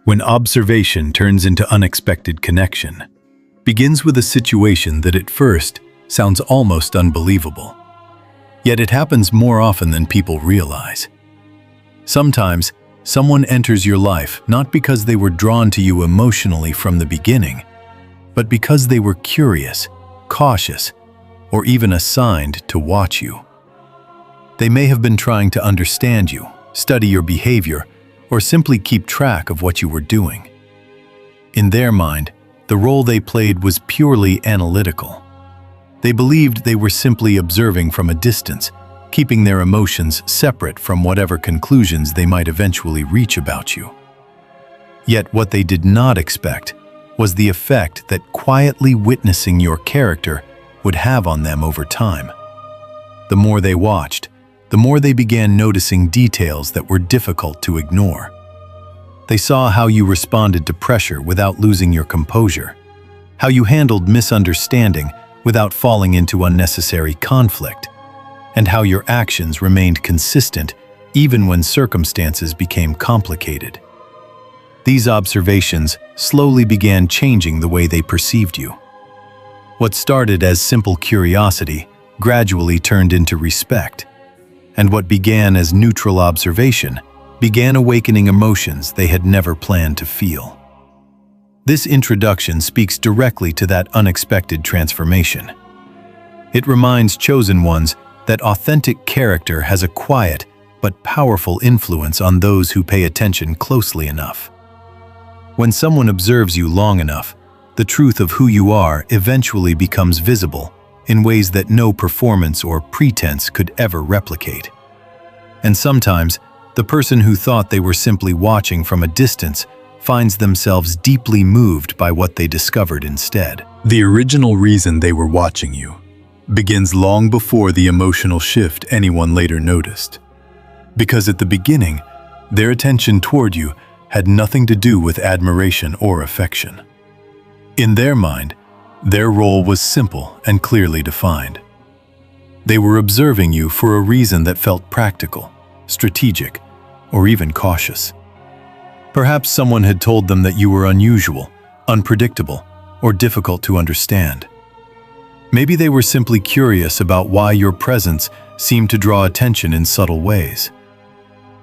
when observation turns into unexpected connection, begins with a situation that at first sounds almost unbelievable. Yet it happens more often than people realize. Sometimes, someone enters your life not because they were drawn to you emotionally from the beginning, but because they were curious, cautious, or even assigned to watch you. They may have been trying to understand you, study your behavior, or simply keep track of what you were doing. In their mind, the role they played was purely analytical. They believed they were simply observing from a distance, keeping their emotions separate from whatever conclusions they might eventually reach about you. Yet what they did not expect was the effect that quietly witnessing your character would have on them over time. The more they watched, the more they began noticing details that were difficult to ignore. They saw how you responded to pressure without losing your composure, how you handled misunderstanding without falling into unnecessary conflict, and how your actions remained consistent even when circumstances became complicated. These observations slowly began changing the way they perceived you. What started as simple curiosity gradually turned into respect, and what began as neutral observation began awakening emotions they had never planned to feel. This introduction speaks directly to that unexpected transformation. It reminds chosen ones that authentic character has a quiet but powerful influence on those who pay attention closely enough. When someone observes you long enough, the truth of who you are eventually becomes visible in ways that no performance or pretense could ever replicate. And sometimes, the person who thought they were simply watching from a distance finds themselves deeply moved by what they discovered instead. The original reason they were watching you begins long before the emotional shift anyone later noticed. Because at the beginning, their attention toward you had nothing to do with admiration or affection. In their mind, their role was simple and clearly defined. They were observing you for a reason that felt practical, strategic, or even cautious. Perhaps someone had told them that you were unusual, unpredictable, or difficult to understand. Maybe they were simply curious about why your presence seemed to draw attention in subtle ways.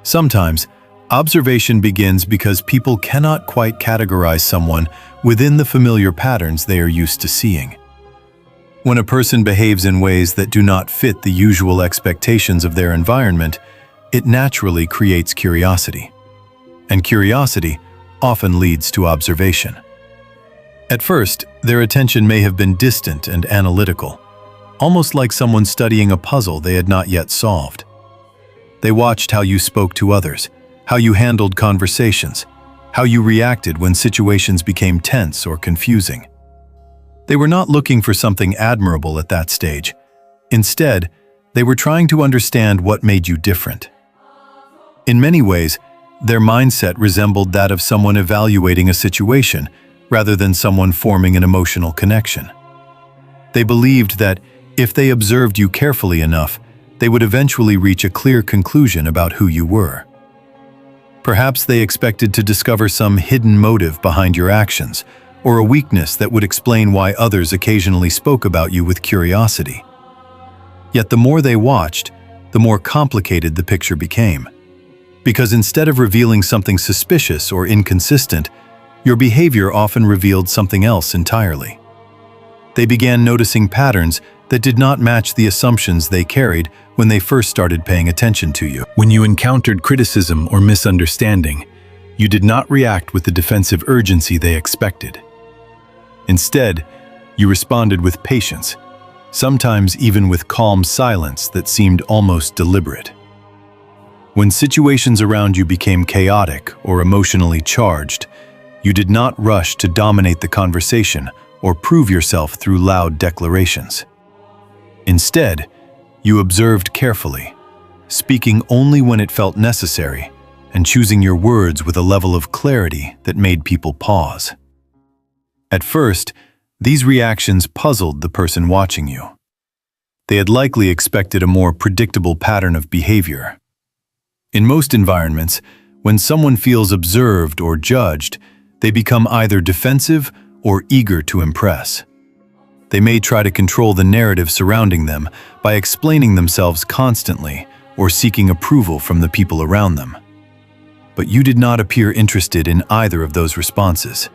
Sometimes, observation begins because people cannot quite categorize someone within the familiar patterns they are used to seeing. When a person behaves in ways that do not fit the usual expectations of their environment, it naturally creates curiosity. And curiosity often leads to observation. At first, their attention may have been distant and analytical, almost like someone studying a puzzle they had not yet solved. They watched how you spoke to others, how you handled conversations, how you reacted when situations became tense or confusing. They were not looking for something admirable at that stage. Instead, they were trying to understand what made you different. In many ways, their mindset resembled that of someone evaluating a situation rather than someone forming an emotional connection. They believed that if they observed you carefully enough, they would eventually reach a clear conclusion about who you were. Perhaps they expected to discover some hidden motive behind your actions, or a weakness that would explain why others occasionally spoke about you with curiosity. Yet the more they watched, the more complicated the picture became. Because instead of revealing something suspicious or inconsistent, your behavior often revealed something else entirely. They began noticing patterns that did not match the assumptions they carried when they first started paying attention to you. When you encountered criticism or misunderstanding, you did not react with the defensive urgency they expected. Instead, you responded with patience, sometimes even with calm silence that seemed almost deliberate. When situations around you became chaotic or emotionally charged, you did not rush to dominate the conversation or prove yourself through loud declarations. Instead, you observed carefully, speaking only when it felt necessary and choosing your words with a level of clarity that made people pause. At first, these reactions puzzled the person watching you. They had likely expected a more predictable pattern of behavior. In most environments, When someone feels observed or judged, they become either defensive or eager to impress. They may try to control the narrative surrounding them by explaining themselves constantly or seeking approval from the people around them. But you did not appear interested in either of those responses.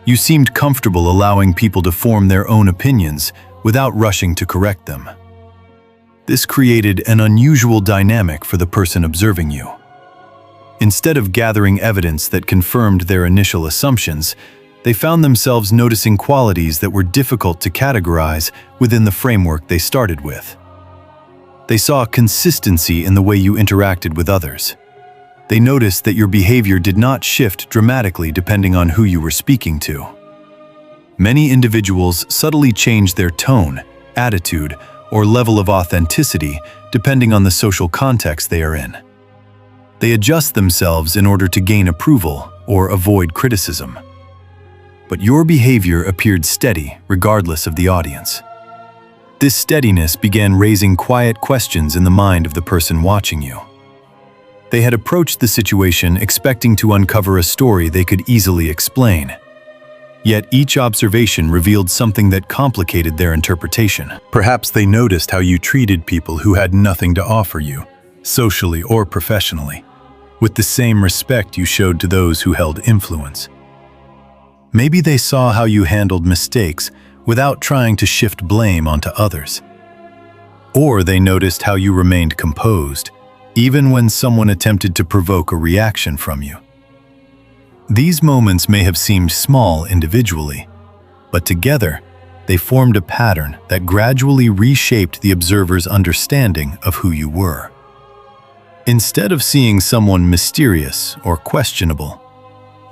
You seemed comfortable allowing people to form their own opinions without rushing to correct them. This created an unusual dynamic for the person observing you. Instead of gathering evidence that confirmed their initial assumptions, they found themselves noticing qualities that were difficult to categorize within the framework they started with. They saw consistency in the way you interacted with others. They noticed that your behavior did not shift dramatically depending on who you were speaking to. Many individuals subtly change their tone, attitude, or level of authenticity depending on the social context they are in. They adjust themselves in order to gain approval or avoid criticism. But your behavior appeared steady regardless of the audience. This steadiness began raising quiet questions in the mind of the person watching you. They had approached the situation expecting to uncover a story they could easily explain. Yet each observation revealed something that complicated their interpretation. Perhaps they noticed how you treated people who had nothing to offer you, socially or professionally, with the same respect you showed to those who held influence. Maybe they saw how you handled mistakes without trying to shift blame onto others. Or they noticed how you remained composed, even when someone attempted to provoke a reaction from you. These moments may have seemed small individually, but together, they formed a pattern that gradually reshaped the observer's understanding of who you were. Instead of seeing someone mysterious or questionable,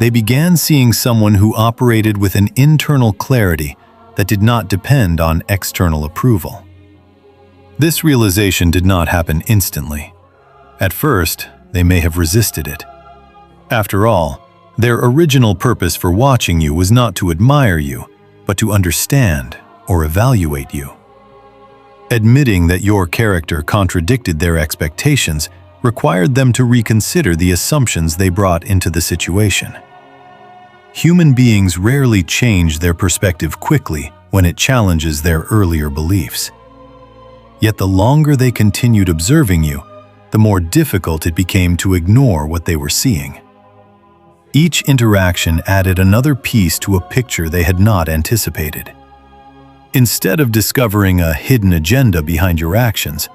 they began seeing someone who operated with an internal clarity that did not depend on external approval. This realization did not happen instantly. At first, they may have resisted it. After all, their original purpose for watching you was not to admire you, but to understand or evaluate you. Admitting that your character contradicted their expectations required them to reconsider the assumptions they brought into the situation. Human beings rarely change their perspective quickly when it challenges their earlier beliefs. Yet the longer they continued observing you, the more difficult it became to ignore what they were seeing. Each interaction added another piece to a picture they had not anticipated. Instead of discovering a hidden agenda behind your actions,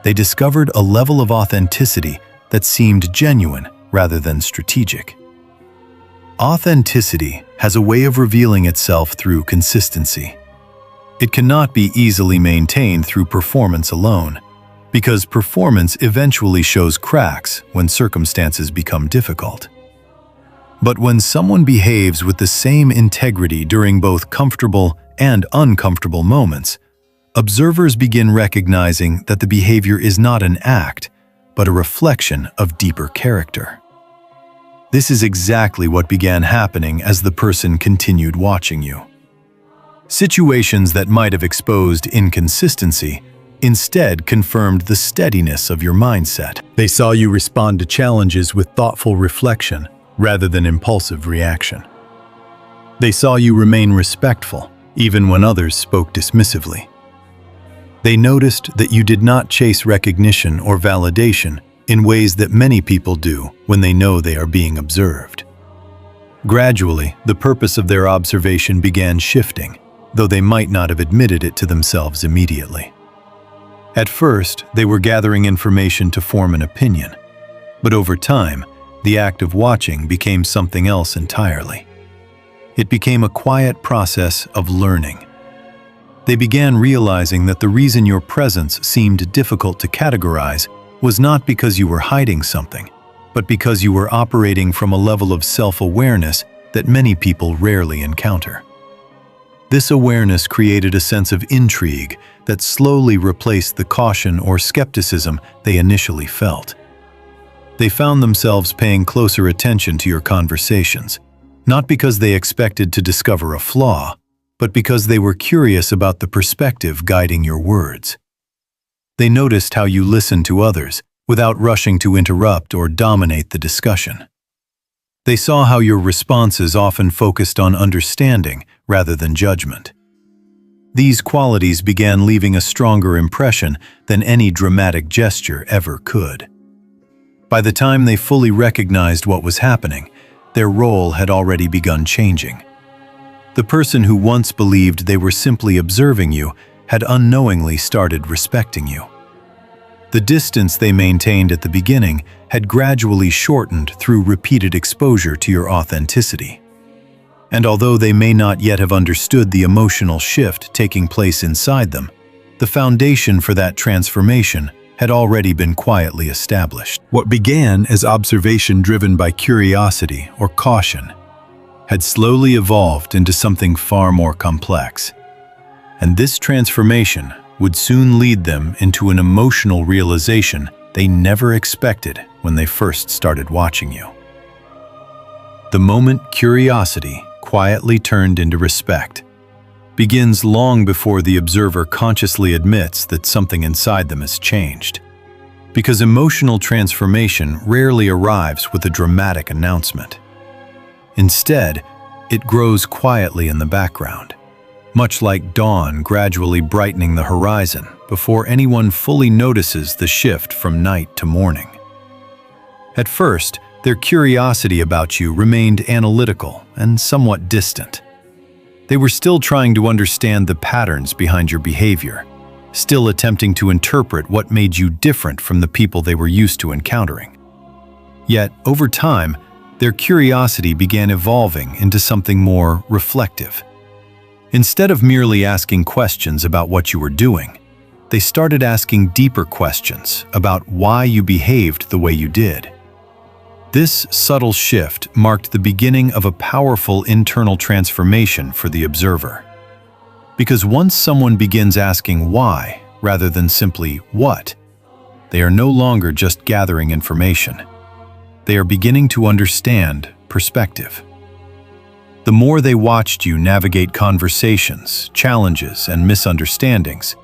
they discovered a level of authenticity that seemed genuine rather than strategic. Authenticity has a way of revealing itself through consistency. It cannot be easily maintained through performance alone, because performance eventually shows cracks when circumstances become difficult. But when someone behaves with the same integrity during both comfortable and uncomfortable moments, observers begin recognizing that the behavior is not an act, but a reflection of deeper character. This is exactly what began happening as the person continued watching you. Situations that might have exposed inconsistency instead confirmed the steadiness of your mindset. They saw you respond to challenges with thoughtful reflection rather than impulsive reaction. They saw you remain respectful, even when others spoke dismissively. They noticed that you did not chase recognition or validation in ways that many people do when they know they are being observed. Gradually, the purpose of their observation began shifting, though they might not have admitted it to themselves immediately. At first, they were gathering information to form an opinion, but over time, the act of watching became something else entirely. It became a quiet process of learning. They began realizing that the reason your presence seemed difficult to categorize was not because you were hiding something, but because you were operating from a level of self-awareness that many people rarely encounter. This awareness created a sense of intrigue that slowly replaced the caution or skepticism they initially felt. They found themselves paying closer attention to your conversations, not because they expected to discover a flaw, but because they were curious about the perspective guiding your words. They noticed how you listened to others without rushing to interrupt or dominate the discussion. They saw how your responses often focused on understanding rather than judgment. These qualities began leaving a stronger impression than any dramatic gesture ever could. By the time they fully recognized what was happening, their role had already begun changing. The person who once believed they were simply observing you had unknowingly started respecting you. The distance they maintained at the beginning had gradually shortened through repeated exposure to your authenticity. And although they may not yet have understood the emotional shift taking place inside them, the foundation for that transformation had already been quietly established. What began as observation driven by curiosity or caution had slowly evolved into something far more complex. And this transformation would soon lead them into an emotional realization they never expected when they first started watching you. The moment curiosity quietly turned into respect begins long before the observer consciously admits that something inside them has changed. Because emotional transformation rarely arrives with a dramatic announcement. Instead, it grows quietly in the background, much like dawn gradually brightening the horizon before anyone fully notices the shift from night to morning. At first, their curiosity about you remained analytical and somewhat distant. They were still trying to understand the patterns behind your behavior, still attempting to interpret what made you different from the people they were used to encountering. Yet, over time, their curiosity began evolving into something more reflective. Instead of merely asking questions about what you were doing, they started asking deeper questions about why you behaved the way you did. This subtle shift marked the beginning of a powerful internal transformation for the observer. Because once someone begins asking why, rather than simply what, they are no longer just gathering information. They are beginning to understand perspective. The more they watched you navigate conversations, challenges, and misunderstandings,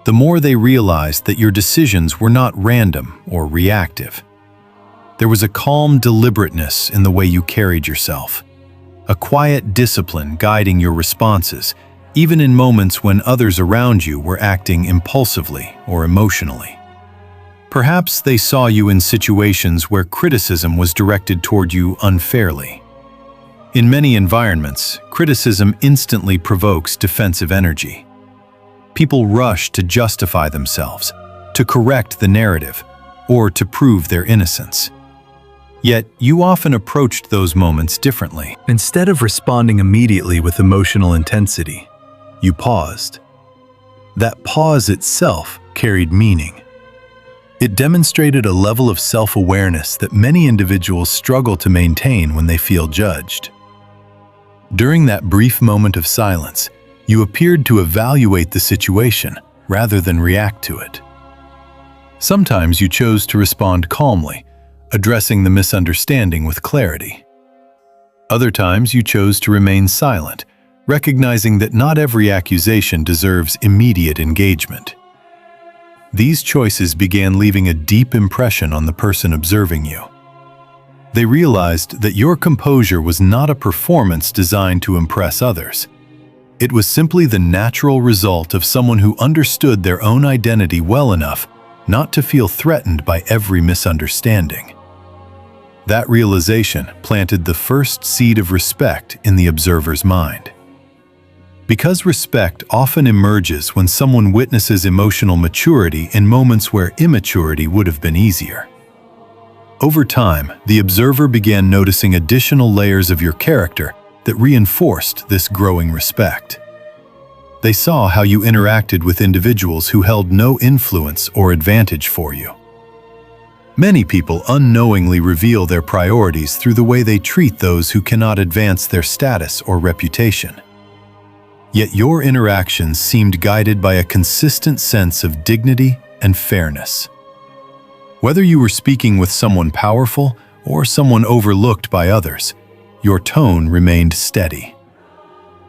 the more they realized that your decisions were not random or reactive. There was a calm deliberateness in the way you carried yourself, a quiet discipline guiding your responses, even in moments when others around you were acting impulsively or emotionally. Perhaps they saw you in situations where criticism was directed toward you unfairly. In many environments, criticism instantly provokes defensive energy. People rush to justify themselves, to correct the narrative, or to prove their innocence. Yet, you often approached those moments differently. Instead of responding immediately with emotional intensity, you paused. That pause itself carried meaning. It demonstrated a level of self-awareness that many individuals struggle to maintain when they feel judged. During that brief moment of silence, you appeared to evaluate the situation rather than react to it. Sometimes you chose to respond calmly, addressing the misunderstanding with clarity. Other times you chose to remain silent, recognizing that not every accusation deserves immediate engagement. These choices began leaving a deep impression on the person observing you. They realized that your composure was not a performance designed to impress others. It was simply the natural result of someone who understood their own identity well enough not to feel threatened by every misunderstanding. That realization planted the first seed of respect in the observer's mind. Because respect often emerges when someone witnesses emotional maturity in moments where immaturity would have been easier. Over time, the observer began noticing additional layers of your character that reinforced this growing respect. They saw how you interacted with individuals who held no influence or advantage for you. Many people unknowingly reveal their priorities through the way they treat those who cannot advance their status or reputation. Yet your interactions seemed guided by a consistent sense of dignity and fairness. Whether you were speaking with someone powerful or someone overlooked by others, your tone remained steady.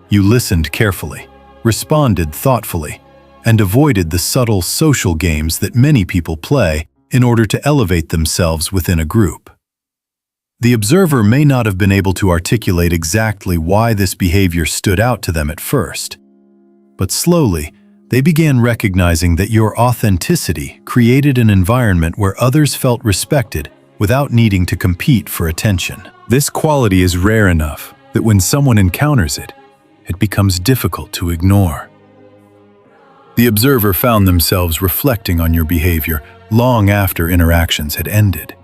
You listened carefully, responded thoughtfully, and avoided the subtle social games that many people play in order to elevate themselves within a group. The observer may not have been able to articulate exactly why this behavior stood out to them at first, but slowly, they began recognizing that your authenticity created an environment where others felt respected without needing to compete for attention. This quality is rare enough that when someone encounters it, it becomes difficult to ignore. The observer found themselves reflecting on your behavior long after interactions had ended.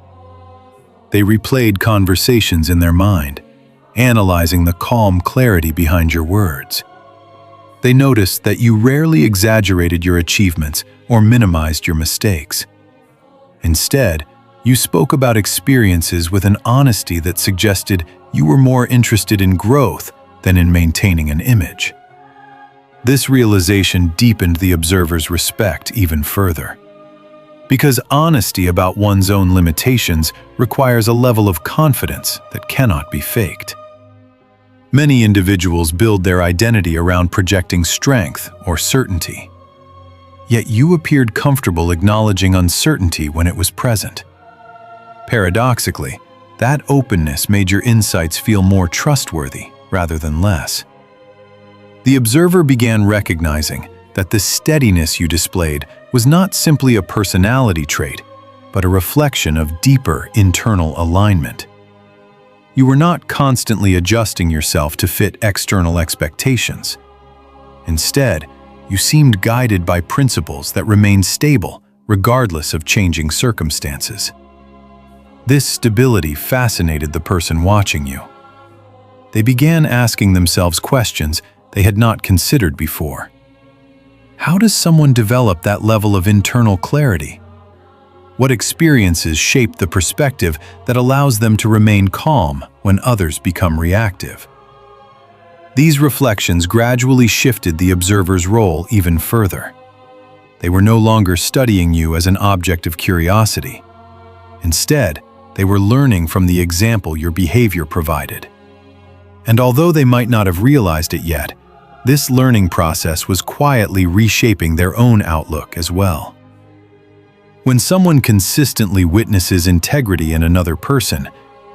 They replayed conversations in their mind, analyzing the calm clarity behind your words. They noticed that you rarely exaggerated your achievements or minimized your mistakes. Instead, you spoke about experiences with an honesty that suggested you were more interested in growth than in maintaining an image. This realization deepened the observer's respect even further. Because honesty about one's own limitations requires a level of confidence that cannot be faked. Many individuals build their identity around projecting strength or certainty. Yet you appeared comfortable acknowledging uncertainty when it was present. Paradoxically, that openness made your insights feel more trustworthy rather than less. The observer began recognizing that the steadiness you displayed was not simply a personality trait, but a reflection of deeper internal alignment. You were not constantly adjusting yourself to fit external expectations. Instead, you seemed guided by principles that remained stable regardless of changing circumstances. This stability fascinated the person watching you. They began asking themselves questions they had not considered before. How does someone develop that level of internal clarity? What experiences shape the perspective that allows them to remain calm when others become reactive? These reflections gradually shifted the observer's role even further. They were no longer studying you as an object of curiosity. Instead, they were learning from the example your behavior provided. And although they might not have realized it yet, this learning process was quietly reshaping their own outlook as well. When someone consistently witnesses integrity in another person,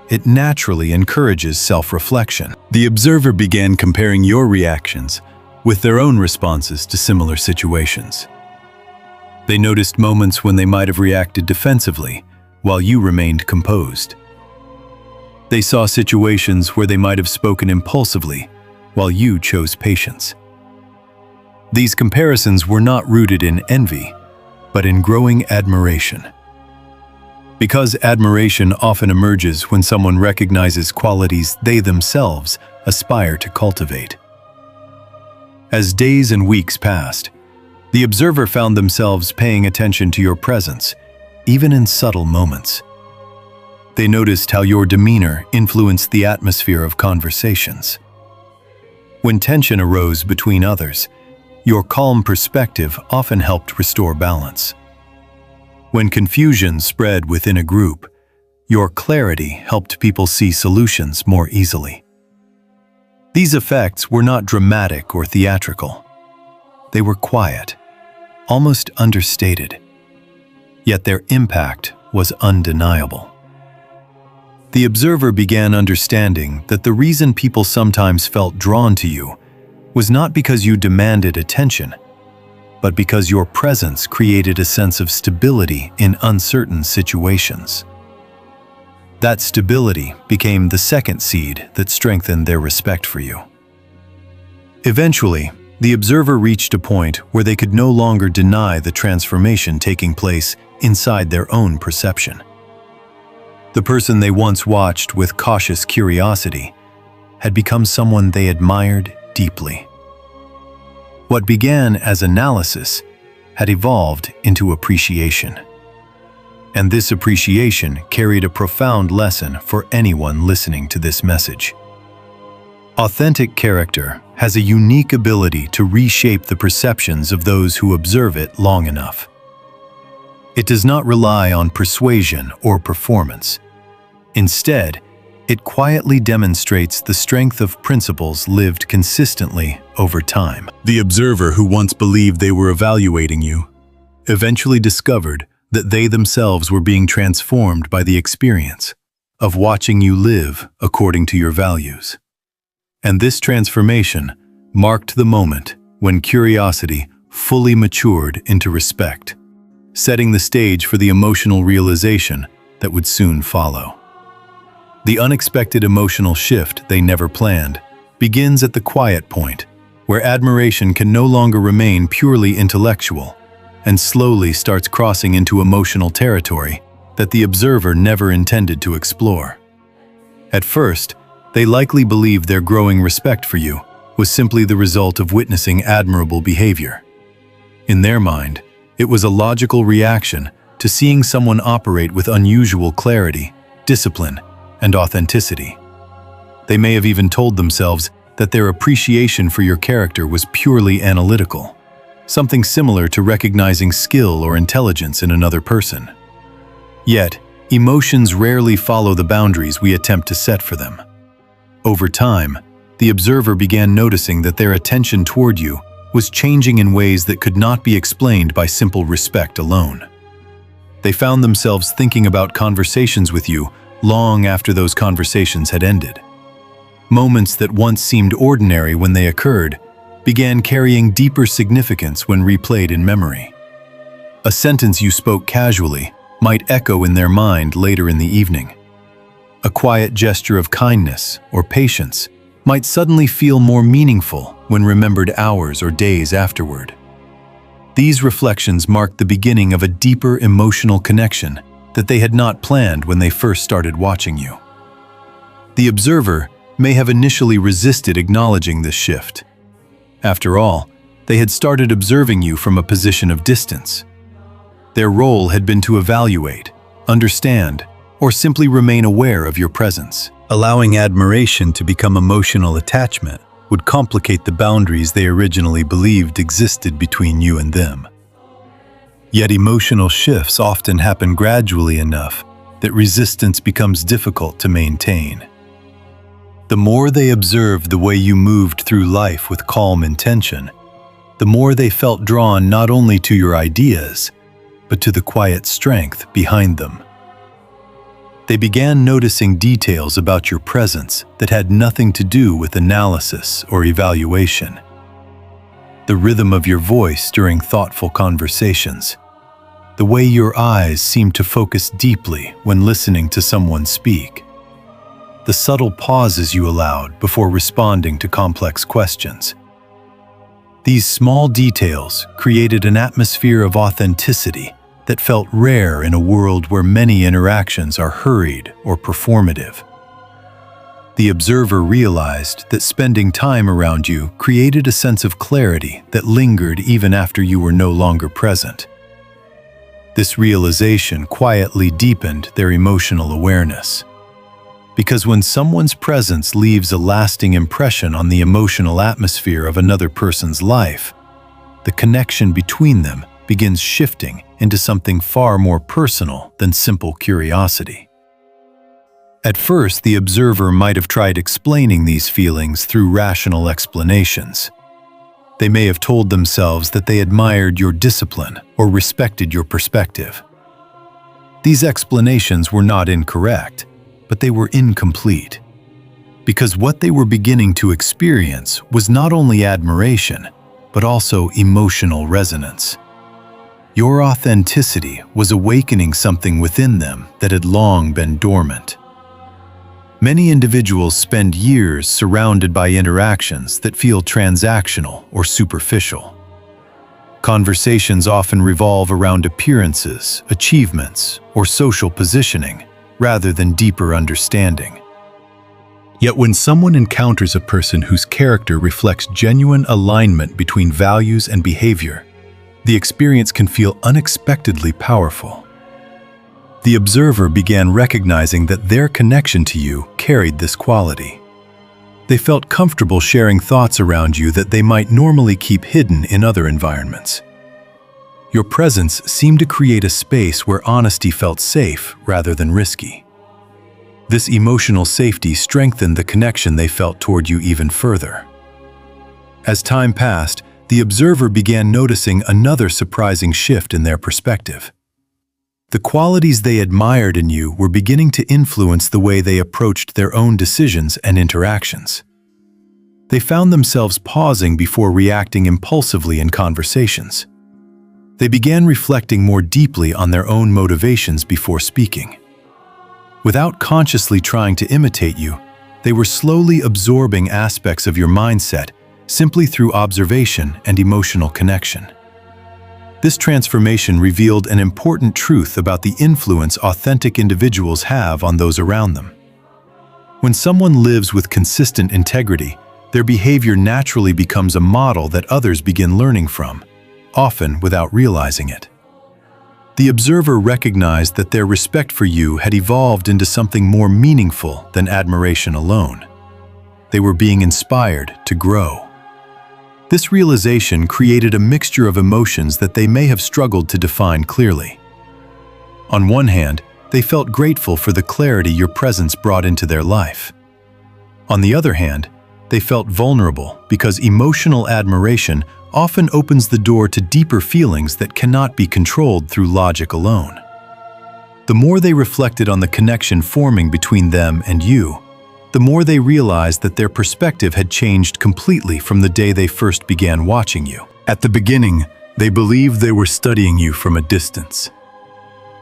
it naturally encourages self-reflection. The observer began comparing your reactions with their own responses to similar situations. They noticed moments when they might have reacted defensively, while you remained composed. They saw situations where they might have spoken impulsively, while you chose patience. These comparisons were not rooted in envy, but in growing admiration. Because admiration often emerges when someone recognizes qualities they themselves aspire to cultivate. As days and weeks passed, the observer found themselves paying attention to your presence, even in subtle moments. They noticed how your demeanor influenced the atmosphere of conversations. When tension arose between others, your calm perspective often helped restore balance. When confusion spread within a group, your clarity helped people see solutions more easily. These effects were not dramatic or theatrical. They were quiet, almost understated. Yet their impact was undeniable. The observer began understanding that the reason people sometimes felt drawn to you was not because you demanded attention, but because your presence created a sense of stability in uncertain situations. That stability became the second seed that strengthened their respect for you. Eventually, the observer reached a point where they could no longer deny the transformation taking place inside their own perception. The person they once watched with cautious curiosity had become someone they admired deeply. What began as analysis had evolved into appreciation. And this appreciation carried a profound lesson for anyone listening to this message. Authentic character has a unique ability to reshape the perceptions of those who observe it long enough. It does not rely on persuasion or performance. Instead, it quietly demonstrates the strength of principles lived consistently over time. The observer who once believed they were evaluating you eventually discovered that they themselves were being transformed by the experience of watching you live according to your values. And this transformation marked the moment when curiosity fully matured into respect, setting the stage for the emotional realization that would soon follow. The unexpected emotional shift they never planned begins at the quiet point, where admiration can no longer remain purely intellectual and slowly starts crossing into emotional territory that the observer never intended to explore. At first, they likely believed their growing respect for you was simply the result of witnessing admirable behavior. In their mind, it was a logical reaction to seeing someone operate with unusual clarity, discipline, and authenticity. They may have even told themselves that their appreciation for your character was purely analytical, something similar to recognizing skill or intelligence in another person. Yet, emotions rarely follow the boundaries we attempt to set for them. Over time, the observer began noticing that their attention toward you was changing in ways that could not be explained by simple respect alone. They found themselves thinking about conversations with you long after those conversations had ended. Moments that once seemed ordinary when they occurred began carrying deeper significance when replayed in memory. A sentence you spoke casually might echo in their mind later in the evening. A quiet gesture of kindness or patience might suddenly feel more meaningful when remembered hours or days afterward. These reflections marked the beginning of a deeper emotional connection that they had not planned when they first started watching you. The observer may have initially resisted acknowledging this shift. After all, they had started observing you from a position of distance. Their role had been to evaluate, understand, or simply remain aware of your presence. Allowing admiration to become emotional attachment would complicate the boundaries they originally believed existed between you and them. Yet emotional shifts often happen gradually enough that resistance becomes difficult to maintain. The more they observed the way you moved through life with calm intention, the more they felt drawn not only to your ideas, but to the quiet strength behind them. They began noticing details about your presence that had nothing to do with analysis or evaluation. The rhythm of your voice during thoughtful conversations, the way your eyes seemed to focus deeply when listening to someone speak, the subtle pauses you allowed before responding to complex questions. These small details created an atmosphere of authenticity that felt rare in a world where many interactions are hurried or performative. The observer realized that spending time around you created a sense of clarity that lingered even after you were no longer present. This realization quietly deepened their emotional awareness. Because when someone's presence leaves a lasting impression on the emotional atmosphere of another person's life, the connection between them begins shifting into something far more personal than simple curiosity. At first, the observer might have tried explaining these feelings through rational explanations. They may have told themselves that they admired your discipline or respected your perspective. These explanations were not incorrect, but they were incomplete. Because what they were beginning to experience was not only admiration, but also emotional resonance. Your authenticity was awakening something within them that had long been dormant. Many individuals spend years surrounded by interactions that feel transactional or superficial. Conversations often revolve around appearances, achievements, or social positioning, rather than deeper understanding. Yet when someone encounters a person whose character reflects genuine alignment between values and behavior, the experience can feel unexpectedly powerful. The observer began recognizing that their connection to you carried this quality. They felt comfortable sharing thoughts around you that they might normally keep hidden in other environments. Your presence seemed to create a space where honesty felt safe rather than risky. This emotional safety strengthened the connection they felt toward you even further. As time passed, the observer began noticing another surprising shift in their perspective. The qualities they admired in you were beginning to influence the way they approached their own decisions and interactions. They found themselves pausing before reacting impulsively in conversations. They began reflecting more deeply on their own motivations before speaking. Without consciously trying to imitate you, they were slowly absorbing aspects of your mindset simply through observation and emotional connection. This transformation revealed an important truth about the influence authentic individuals have on those around them. When someone lives with consistent integrity, their behavior naturally becomes a model that others begin learning from, often without realizing it. The observer recognized that their respect for you had evolved into something more meaningful than admiration alone. They were being inspired to grow. This realization created a mixture of emotions that they may have struggled to define clearly. On one hand, they felt grateful for the clarity your presence brought into their life. On the other hand, they felt vulnerable because emotional admiration often opens the door to deeper feelings that cannot be controlled through logic alone. The more they reflected on the connection forming between them and you, the more they realized that their perspective had changed completely from the day they first began watching you. At the beginning, they believed they were studying you from a distance.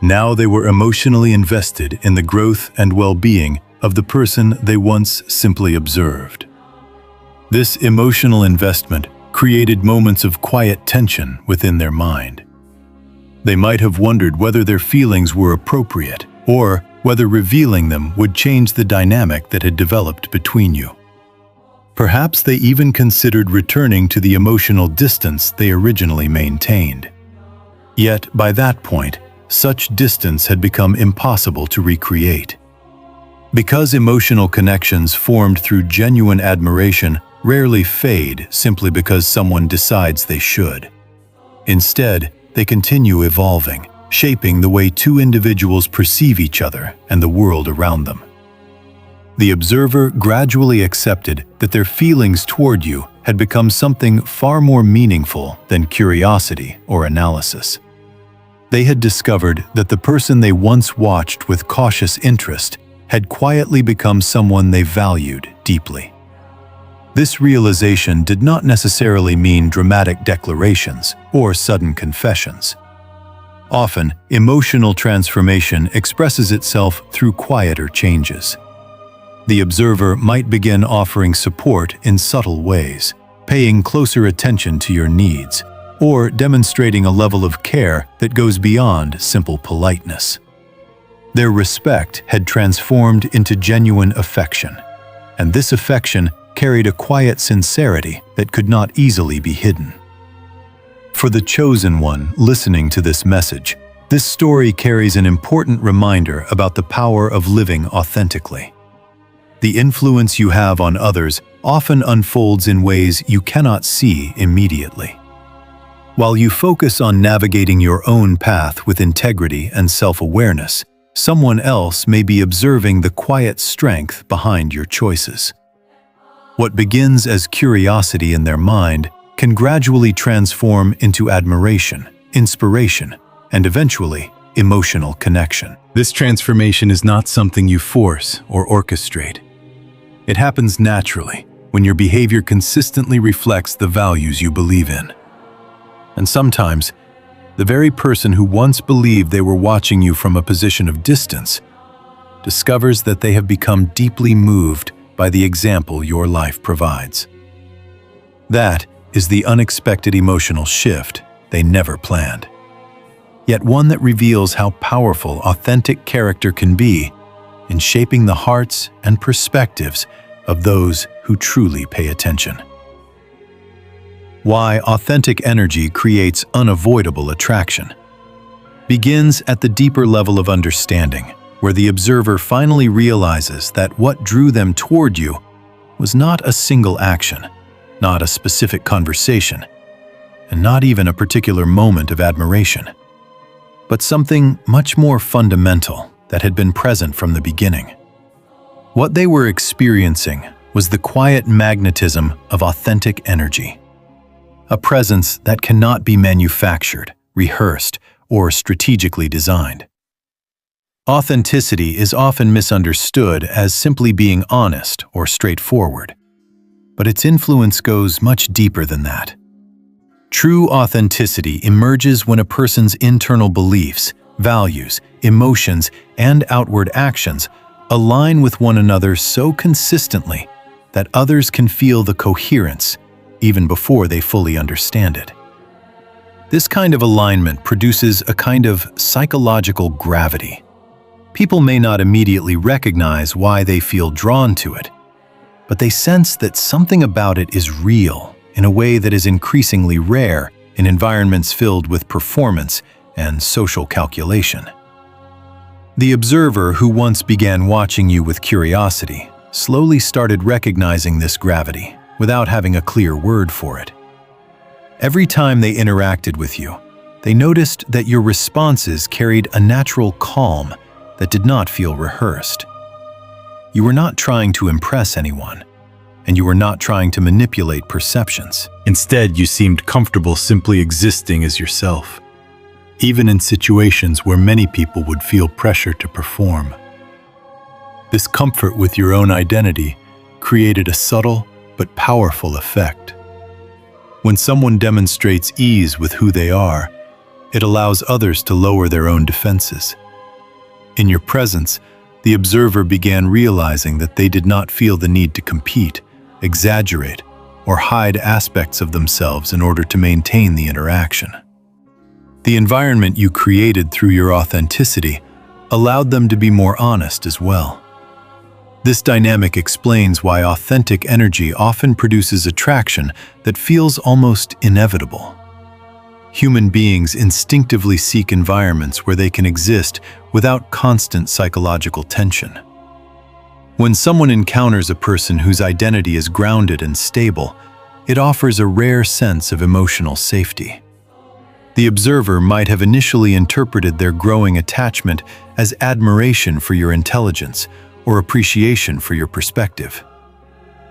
Now they were emotionally invested in the growth and well-being of the person they once simply observed. This emotional investment created moments of quiet tension within their mind. They might have wondered whether their feelings were appropriate or whether revealing them would change the dynamic that had developed between you. Perhaps they even considered returning to the emotional distance they originally maintained. Yet, by that point, such distance had become impossible to recreate. Because emotional connections formed through genuine admiration rarely fade simply because someone decides they should. Instead, they continue evolving, shaping the way two individuals perceive each other and the world around them. The observer gradually accepted that their feelings toward you had become something far more meaningful than curiosity or analysis. They had discovered that the person they once watched with cautious interest had quietly become someone they valued deeply. This realization did not necessarily mean dramatic declarations or sudden confessions. Often, emotional transformation expresses itself through quieter changes. The observer might begin offering support in subtle ways, paying closer attention to your needs, or demonstrating a level of care that goes beyond simple politeness. Their respect had transformed into genuine affection, and this affection carried a quiet sincerity that could not easily be hidden. For the chosen one listening to this message, this story carries an important reminder about the power of living authentically. The influence you have on others often unfolds in ways you cannot see immediately. While you focus on navigating your own path with integrity and self-awareness, someone else may be observing the quiet strength behind your choices. What begins as curiosity in their mind can gradually transform into admiration, inspiration, and eventually, emotional connection. This transformation is not something you force or orchestrate. It happens naturally when your behavior consistently reflects the values you believe in. And sometimes, the very person who once believed they were watching you from a position of distance discovers that they have become deeply moved by the example your life provides. That is the unexpected emotional shift they never planned, yet one that reveals how powerful authentic character can be in shaping the hearts and perspectives of those who truly pay attention. Why authentic energy creates unavoidable attraction begins at the deeper level of understanding, where the observer finally realizes that what drew them toward you was not a single action, not a specific conversation, and not even a particular moment of admiration, but something much more fundamental that had been present from the beginning. What they were experiencing was the quiet magnetism of authentic energy, a presence that cannot be manufactured, rehearsed, or strategically designed. Authenticity is often misunderstood as simply being honest or straightforward, but its influence goes much deeper than that. True authenticity emerges when a person's internal beliefs, values, emotions, and outward actions align with one another so consistently that others can feel the coherence even before they fully understand it. This kind of alignment produces a kind of psychological gravity. People may not immediately recognize why they feel drawn to it, but they sense that something about it is real in a way that is increasingly rare in environments filled with performance and social calculation. The observer who once began watching you with curiosity slowly started recognizing this gravity without having a clear word for it. Every time they interacted with you, they noticed that your responses carried a natural calm that did not feel rehearsed. You were not trying to impress anyone, and you were not trying to manipulate perceptions. Instead, you seemed comfortable simply existing as yourself, even in situations where many people would feel pressure to perform. This comfort with your own identity created a subtle but powerful effect. When someone demonstrates ease with who they are, it allows others to lower their own defenses. In your presence, the observer began realizing that they did not feel the need to compete, exaggerate, or hide aspects of themselves in order to maintain the interaction. The environment you created through your authenticity allowed them to be more honest as well. This dynamic explains why authentic energy often produces attraction that feels almost inevitable. Human beings instinctively seek environments where they can exist without constant psychological tension. When someone encounters a person whose identity is grounded and stable, it offers a rare sense of emotional safety. The observer might have initially interpreted their growing attachment as admiration for your intelligence or appreciation for your perspective.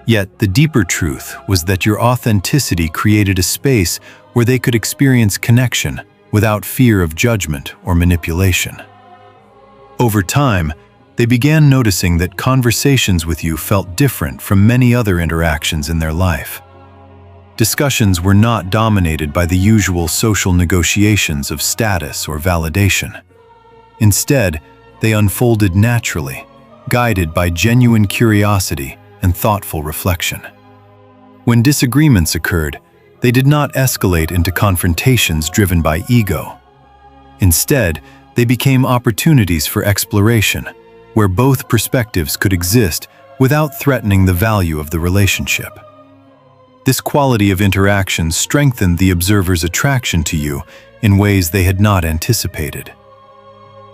Yet, the deeper truth was that your authenticity created a space where they could experience connection without fear of judgment or manipulation. Over time, they began noticing that conversations with you felt different from many other interactions in their life. Discussions were not dominated by the usual social negotiations of status or validation. Instead, they unfolded naturally, guided by genuine curiosity and thoughtful reflection. When disagreements occurred, they did not escalate into confrontations driven by ego. Instead, they became opportunities for exploration, where both perspectives could exist without threatening the value of the relationship. This quality of interaction strengthened the observer's attraction to you in ways they had not anticipated.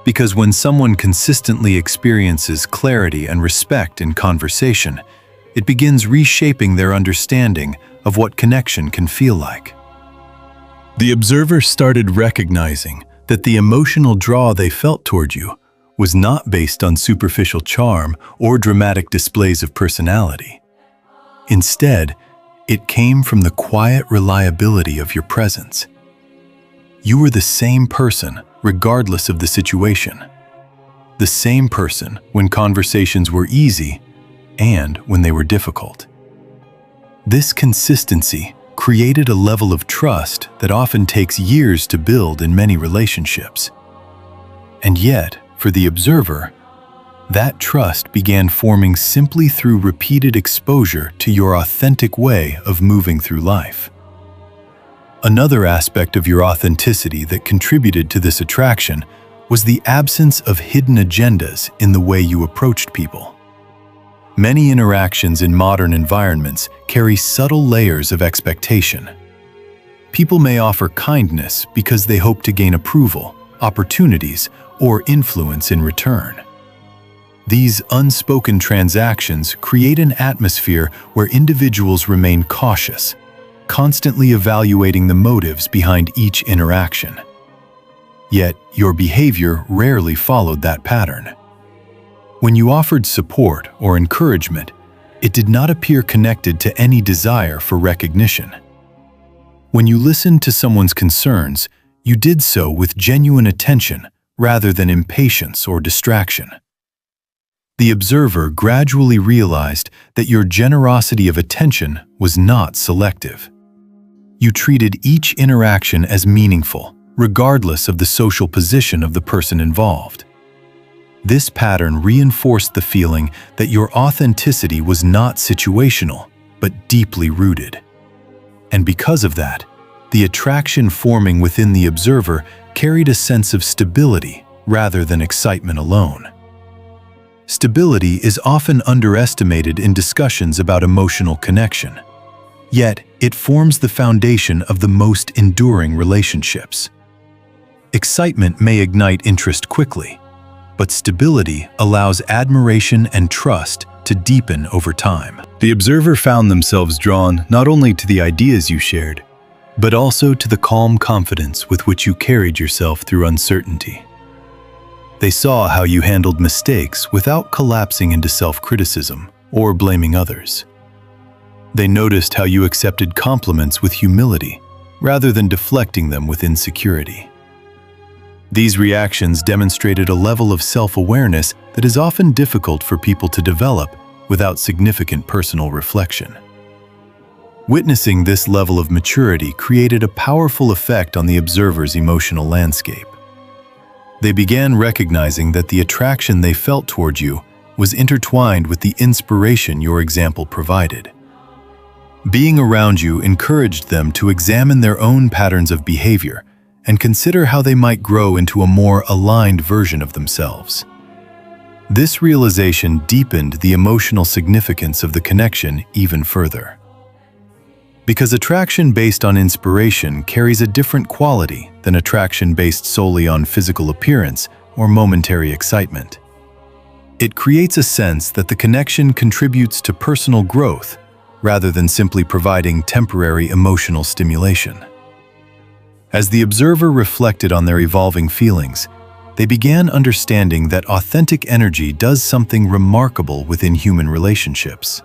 Because when someone consistently experiences clarity and respect in conversation, it begins reshaping their understanding of what connection can feel like. The observer started recognizing that the emotional draw they felt toward you was not based on superficial charm or dramatic displays of personality. Instead, it came from the quiet reliability of your presence. You were the same person regardless of the situation. The same person when conversations were easy and when they were difficult. This consistency created a level of trust that often takes years to build in many relationships. And yet, for the observer, that trust began forming simply through repeated exposure to your authentic way of moving through life. Another aspect of your authenticity that contributed to this attraction was the absence of hidden agendas in the way you approached people. Many interactions in modern environments carry subtle layers of expectation. People may offer kindness because they hope to gain approval, opportunities, or influence in return. These unspoken transactions create an atmosphere where individuals remain cautious, constantly evaluating the motives behind each interaction. Yet, your behavior rarely followed that pattern. When you offered support or encouragement, it did not appear connected to any desire for recognition. When you listened to someone's concerns, you did so with genuine attention rather than impatience or distraction. The observer gradually realized that your generosity of attention was not selective. You treated each interaction as meaningful, regardless of the social position of the person involved. This pattern reinforced the feeling that your authenticity was not situational, but deeply rooted. And because of that, the attraction forming within the observer carried a sense of stability rather than excitement alone. Stability is often underestimated in discussions about emotional connection. Yet, it forms the foundation of the most enduring relationships. Excitement may ignite interest quickly, but stability allows admiration and trust to deepen over time. The observer found themselves drawn not only to the ideas you shared, but also to the calm confidence with which you carried yourself through uncertainty. They saw how you handled mistakes without collapsing into self-criticism or blaming others. They noticed how you accepted compliments with humility rather than deflecting them with insecurity. These reactions demonstrated a level of self-awareness that is often difficult for people to develop without significant personal reflection. Witnessing this level of maturity created a powerful effect on the observer's emotional landscape. They began recognizing that the attraction they felt toward you was intertwined with the inspiration your example provided. Being around you encouraged them to examine their own patterns of behavior and consider how they might grow into a more aligned version of themselves. This realization deepened the emotional significance of the connection even further. Because attraction based on inspiration carries a different quality than attraction based solely on physical appearance or momentary excitement. It creates a sense that the connection contributes to personal growth rather than simply providing temporary emotional stimulation. As the observer reflected on their evolving feelings, they began understanding that authentic energy does something remarkable within human relationships.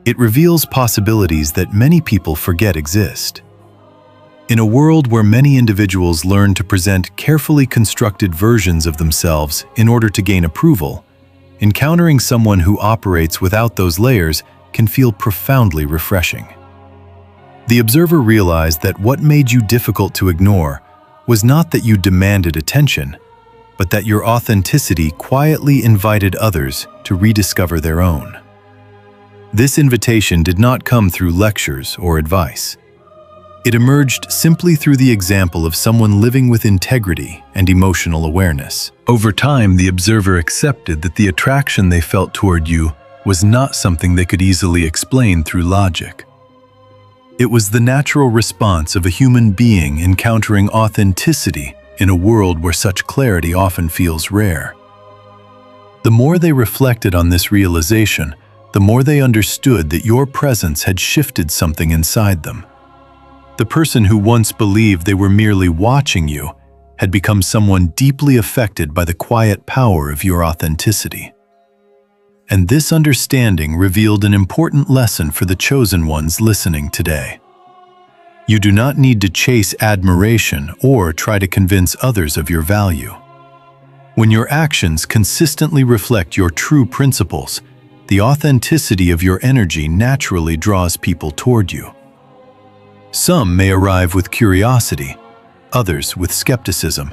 It reveals possibilities that many people forget exist. In a world where many individuals learn to present carefully constructed versions of themselves in order to gain approval, encountering someone who operates without those layers can feel profoundly refreshing. The observer realized that what made you difficult to ignore was not that you demanded attention, but that your authenticity quietly invited others to rediscover their own. This invitation did not come through lectures or advice. It emerged simply through the example of someone living with integrity and emotional awareness. Over time, the observer accepted that the attraction they felt toward you was not something they could easily explain through logic. It was the natural response of a human being encountering authenticity in a world where such clarity often feels rare. The more they reflected on this realization, the more they understood that your presence had shifted something inside them. The person who once believed they were merely watching you had become someone deeply affected by the quiet power of your authenticity. And this understanding revealed an important lesson for the chosen ones listening today. You do not need to chase admiration or try to convince others of your value. When your actions consistently reflect your true principles, the authenticity of your energy naturally draws people toward you. Some may arrive with curiosity, others with skepticism,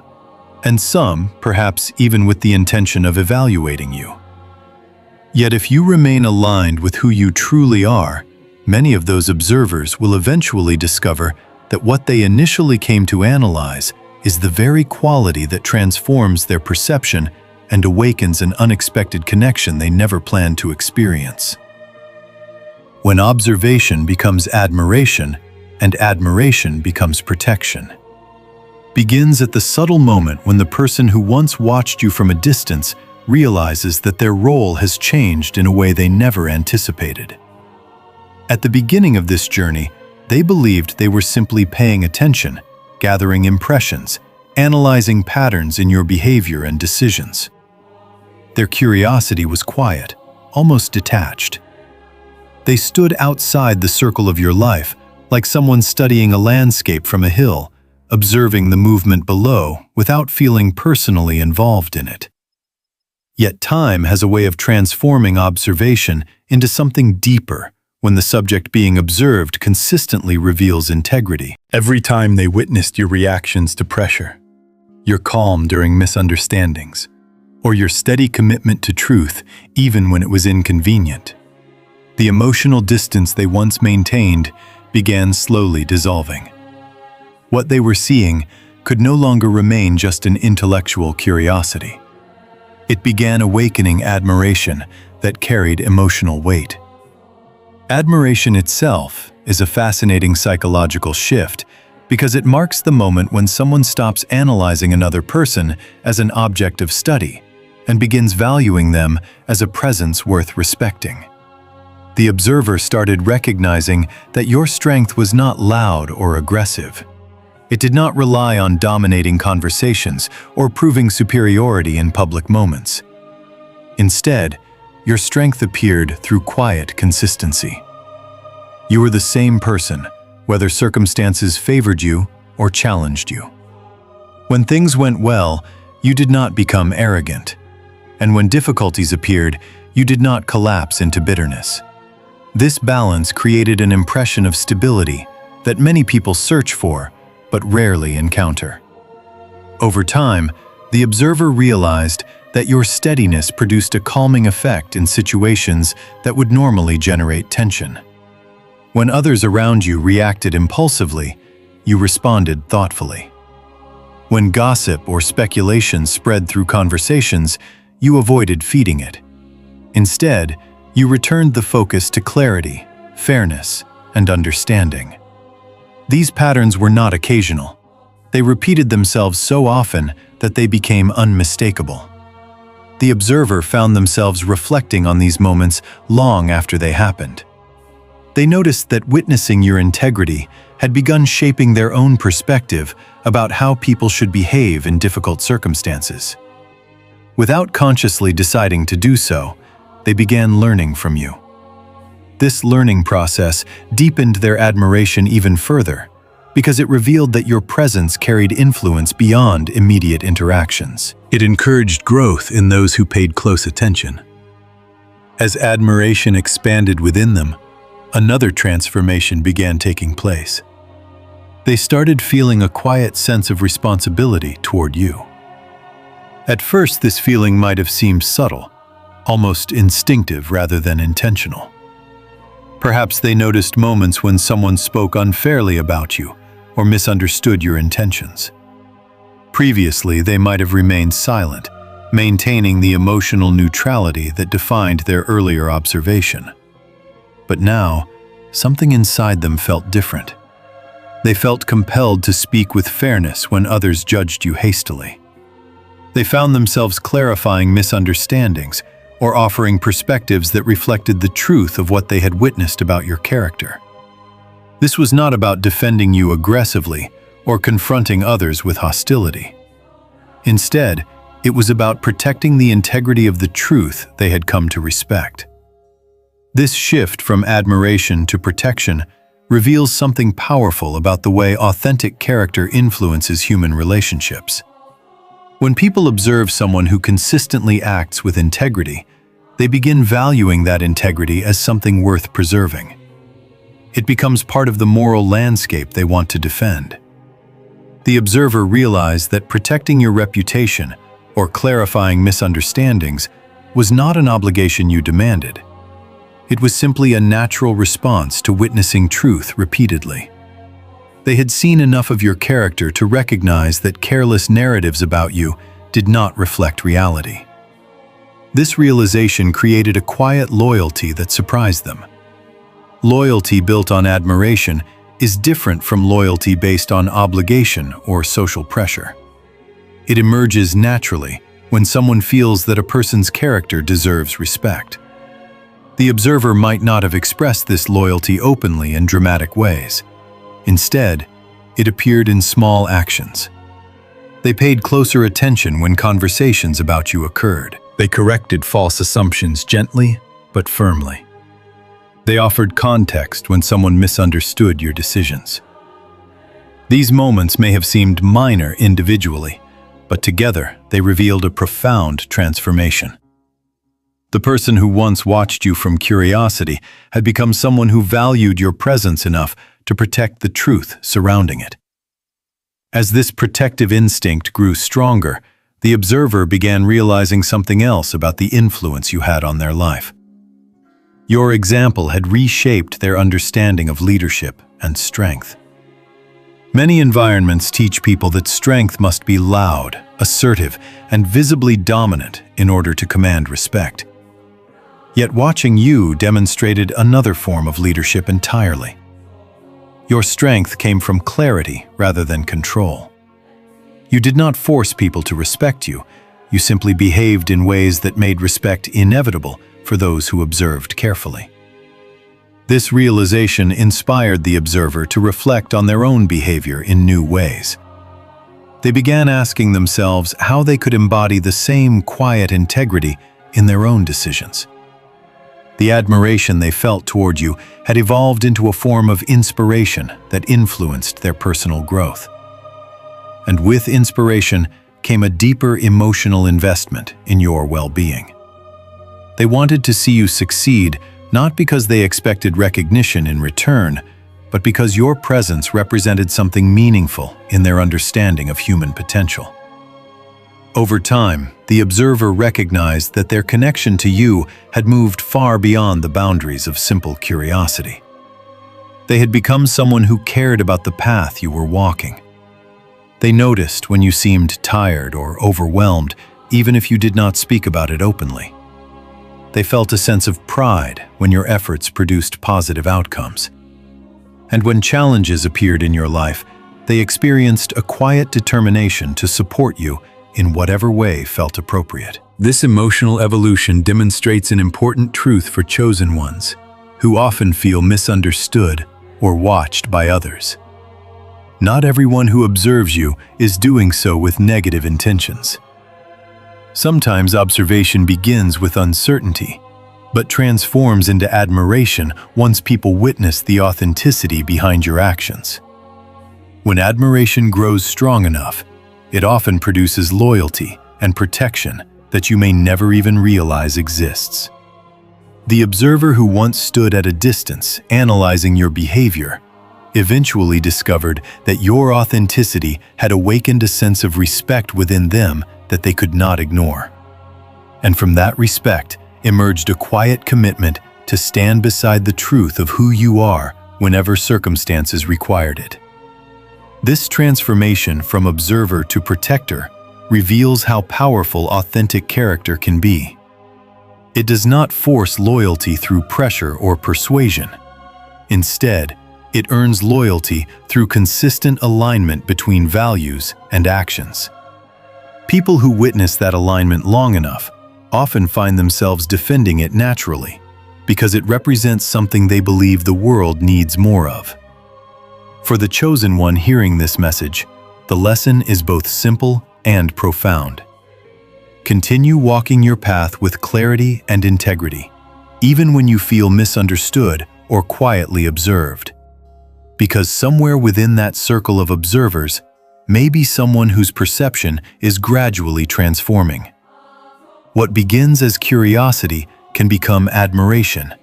and some, perhaps even with the intention of evaluating you. Yet if you remain aligned with who you truly are, many of those observers will eventually discover that what they initially came to analyze is the very quality that transforms their perception and awakens an unexpected connection they never planned to experience. When observation becomes admiration, and admiration becomes protection, begins at the subtle moment when the person who once watched you from a distance realizes that their role has changed in a way they never anticipated. At the beginning of this journey, they believed they were simply paying attention, gathering impressions, analyzing patterns in your behavior and decisions. Their curiosity was quiet, almost detached. They stood outside the circle of your life, like someone studying a landscape from a hill, observing the movement below without feeling personally involved in it. Yet time has a way of transforming observation into something deeper when the subject being observed consistently reveals integrity. Every time they witnessed your reactions to pressure, your calm during misunderstandings, or your steady commitment to truth even when it was inconvenient, the emotional distance they once maintained began slowly dissolving. What they were seeing could no longer remain just an intellectual curiosity. It began awakening admiration that carried emotional weight. Admiration itself is a fascinating psychological shift because it marks the moment when someone stops analyzing another person as an object of study and begins valuing them as a presence worth respecting. The observer started recognizing that your strength was not loud or aggressive. It did not rely on dominating conversations or proving superiority in public moments. Instead, your strength appeared through quiet consistency. You were the same person, whether circumstances favored you or challenged you. When things went well, you did not become arrogant. And when difficulties appeared, you did not collapse into bitterness. This balance created an impression of stability that many people search for, but rarely encounter. Over time, the observer realized that your steadiness produced a calming effect in situations that would normally generate tension. When others around you reacted impulsively, you responded thoughtfully. When gossip or speculation spread through conversations, you avoided feeding it. Instead, you returned the focus to clarity, fairness, and understanding. These patterns were not occasional. They repeated themselves so often that they became unmistakable. The observer found themselves reflecting on these moments long after they happened. They noticed that witnessing your integrity had begun shaping their own perspective about how people should behave in difficult circumstances. Without consciously deciding to do so, they began learning from you. This learning process deepened their admiration even further because it revealed that your presence carried influence beyond immediate interactions. It encouraged growth in those who paid close attention. As admiration expanded within them, another transformation began taking place. They started feeling a quiet sense of responsibility toward you. At first, this feeling might have seemed subtle, almost instinctive rather than intentional. Perhaps they noticed moments when someone spoke unfairly about you or misunderstood your intentions. Previously, they might have remained silent, maintaining the emotional neutrality that defined their earlier observation. But now, something inside them felt different. They felt compelled to speak with fairness when others judged you hastily. They found themselves clarifying misunderstandings or offering perspectives that reflected the truth of what they had witnessed about your character. This was not about defending you aggressively or confronting others with hostility. Instead, it was about protecting the integrity of the truth they had come to respect. This shift from admiration to protection reveals something powerful about the way authentic character influences human relationships. When people observe someone who consistently acts with integrity, they begin valuing that integrity as something worth preserving. It becomes part of the moral landscape they want to defend. The observer realized that protecting your reputation or clarifying misunderstandings was not an obligation you demanded. It was simply a natural response to witnessing truth repeatedly. They had seen enough of your character to recognize that careless narratives about you did not reflect reality. This realization created a quiet loyalty that surprised them. Loyalty built on admiration is different from loyalty based on obligation or social pressure. It emerges naturally when someone feels that a person's character deserves respect. The observer might not have expressed this loyalty openly in dramatic ways. Instead, it appeared in small actions. They paid closer attention when conversations about you occurred. They corrected false assumptions gently but firmly. They offered context when someone misunderstood your decisions. These moments may have seemed minor individually, but together they revealed a profound transformation. The person who once watched you from curiosity had become someone who valued your presence enough to protect the truth surrounding it. As this protective instinct grew stronger, the observer began realizing something else about the influence you had on their life. Your example had reshaped their understanding of leadership and strength. Many environments teach people that strength must be loud, assertive, and visibly dominant in order to command respect. Yet watching you demonstrated another form of leadership entirely. Your strength came from clarity rather than control. You did not force people to respect you. You simply behaved in ways that made respect inevitable for those who observed carefully. This realization inspired the observer to reflect on their own behavior in new ways. They began asking themselves how they could embody the same quiet integrity in their own decisions. The admiration they felt toward you had evolved into a form of inspiration that influenced their personal growth. And with inspiration came a deeper emotional investment in your well-being. They wanted to see you succeed, not because they expected recognition in return, but because your presence represented something meaningful in their understanding of human potential. Over time, the observer recognized that their connection to you had moved far beyond the boundaries of simple curiosity. They had become someone who cared about the path you were walking. They noticed when you seemed tired or overwhelmed, even if you did not speak about it openly. They felt a sense of pride when your efforts produced positive outcomes. And when challenges appeared in your life, they experienced a quiet determination to support you in whatever way felt appropriate. This emotional evolution demonstrates an important truth for chosen ones, who often feel misunderstood or watched by others. Not everyone who observes you is doing so with negative intentions. Sometimes observation begins with uncertainty, but transforms into admiration once people witness the authenticity behind your actions. When admiration grows strong enough, it often produces loyalty and protection that you may never even realize exists. The observer who once stood at a distance analyzing your behavior eventually discovered that your authenticity had awakened a sense of respect within them that they could not ignore. And from that respect emerged a quiet commitment to stand beside the truth of who you are whenever circumstances required it. This transformation from observer to protector reveals how powerful authentic character can be. It does not force loyalty through pressure or persuasion. Instead, it earns loyalty through consistent alignment between values and actions. People who witness that alignment long enough often find themselves defending it naturally, because it represents something they believe the world needs more of. For the chosen one hearing this message, the lesson is both simple and profound. Continue walking your path with clarity and integrity, even when you feel misunderstood or quietly observed. Because somewhere within that circle of observers may be someone whose perception is gradually transforming. What begins as curiosity can become admiration,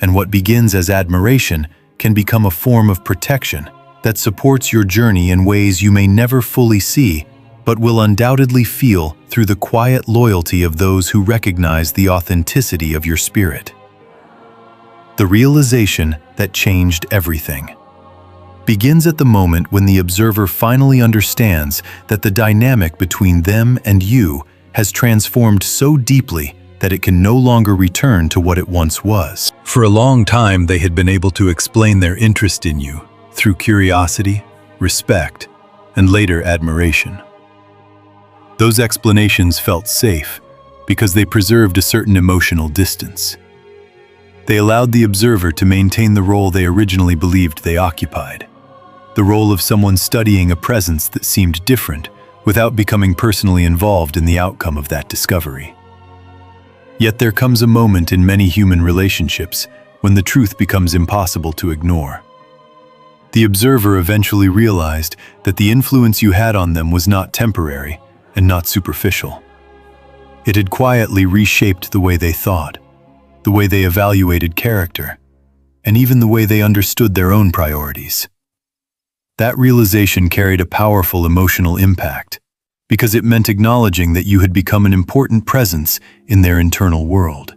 and what begins as admiration can become a form of protection that supports your journey in ways you may never fully see, but will undoubtedly feel through the quiet loyalty of those who recognize the authenticity of your spirit. The realization that changed everything begins at the moment when the observer finally understands that the dynamic between them and you has transformed so deeply that it can no longer return to what it once was. For a long time, they had been able to explain their interest in you through curiosity, respect, and later admiration. Those explanations felt safe because they preserved a certain emotional distance. They allowed the observer to maintain the role they originally believed they occupied, the role of someone studying a presence that seemed different without becoming personally involved in the outcome of that discovery. Yet there comes a moment in many human relationships when the truth becomes impossible to ignore. The observer eventually realized that the influence you had on them was not temporary and not superficial. It had quietly reshaped the way they thought, the way they evaluated character, and even the way they understood their own priorities. That realization carried a powerful emotional impact, because it meant acknowledging that you had become an important presence in their internal world.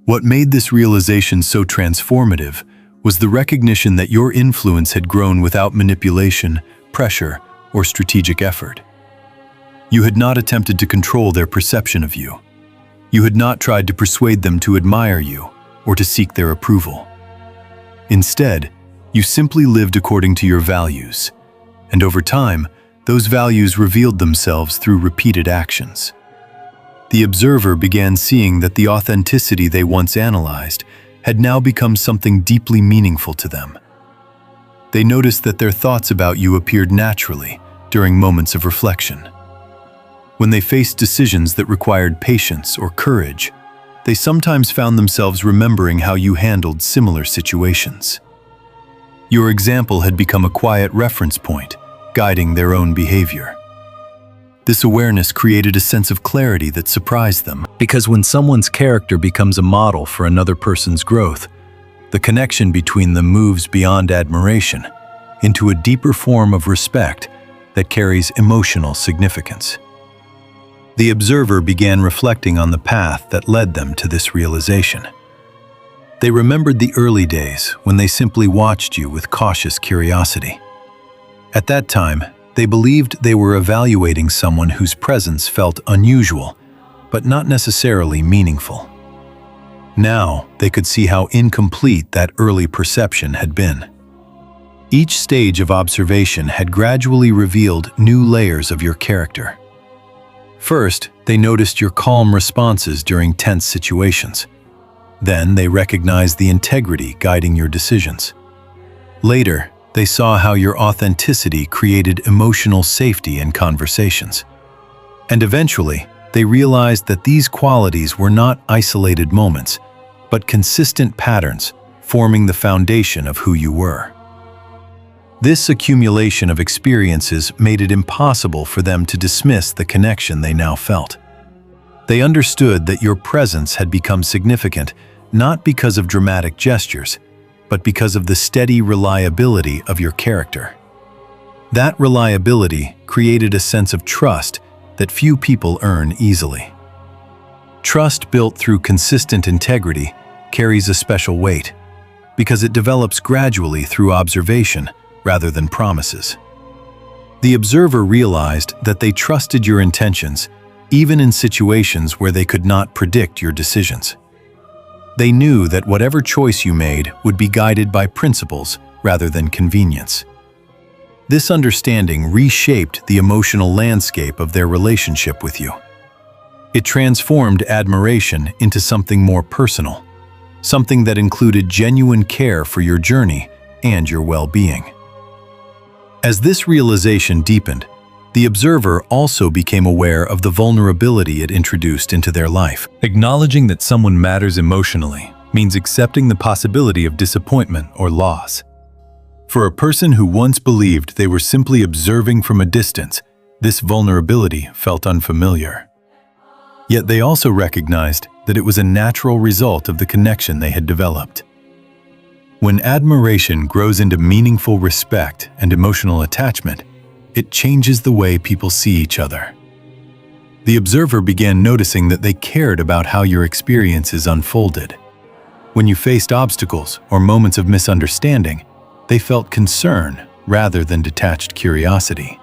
What made this realization so transformative was the recognition that your influence had grown without manipulation, pressure, or strategic effort. You had not attempted to control their perception of you. You had not tried to persuade them to admire you or to seek their approval. Instead, you simply lived according to your values, and over time, those values revealed themselves through repeated actions. The observer began seeing that the authenticity they once analyzed had now become something deeply meaningful to them. They noticed that their thoughts about you appeared naturally during moments of reflection. When they faced decisions that required patience or courage, they sometimes found themselves remembering how you handled similar situations. Your example had become a quiet reference point, guiding their own behavior. This awareness created a sense of clarity that surprised them. Because when someone's character becomes a model for another person's growth, the connection between them moves beyond admiration into a deeper form of respect that carries emotional significance. The observer began reflecting on the path that led them to this realization. They remembered the early days when they simply watched you with cautious curiosity. At that time, they believed they were evaluating someone whose presence felt unusual, but not necessarily meaningful. Now, they could see how incomplete that early perception had been. Each stage of observation had gradually revealed new layers of your character. First, they noticed your calm responses during tense situations. Then, they recognized the integrity guiding your decisions. Later, they saw how your authenticity created emotional safety in conversations. And eventually, they realized that these qualities were not isolated moments, but consistent patterns forming the foundation of who you were. This accumulation of experiences made it impossible for them to dismiss the connection they now felt. They understood that your presence had become significant not because of dramatic gestures, but because of the steady reliability of your character. That reliability created a sense of trust that few people earn easily. Trust built through consistent integrity carries a special weight, because it develops gradually through observation rather than promises. The observer realized that they trusted your intentions, even in situations where they could not predict your decisions. They knew that whatever choice you made would be guided by principles rather than convenience. This understanding reshaped the emotional landscape of their relationship with you. It transformed admiration into something more personal, something that included genuine care for your journey and your well-being. As this realization deepened, the observer also became aware of the vulnerability it introduced into their life. Acknowledging that someone matters emotionally means accepting the possibility of disappointment or loss. For a person who once believed they were simply observing from a distance, this vulnerability felt unfamiliar. Yet they also recognized that it was a natural result of the connection they had developed. When admiration grows into meaningful respect and emotional attachment, it changes the way people see each other. The observer began noticing that they cared about how your experiences unfolded. When you faced obstacles or moments of misunderstanding, they felt concern rather than detached curiosity.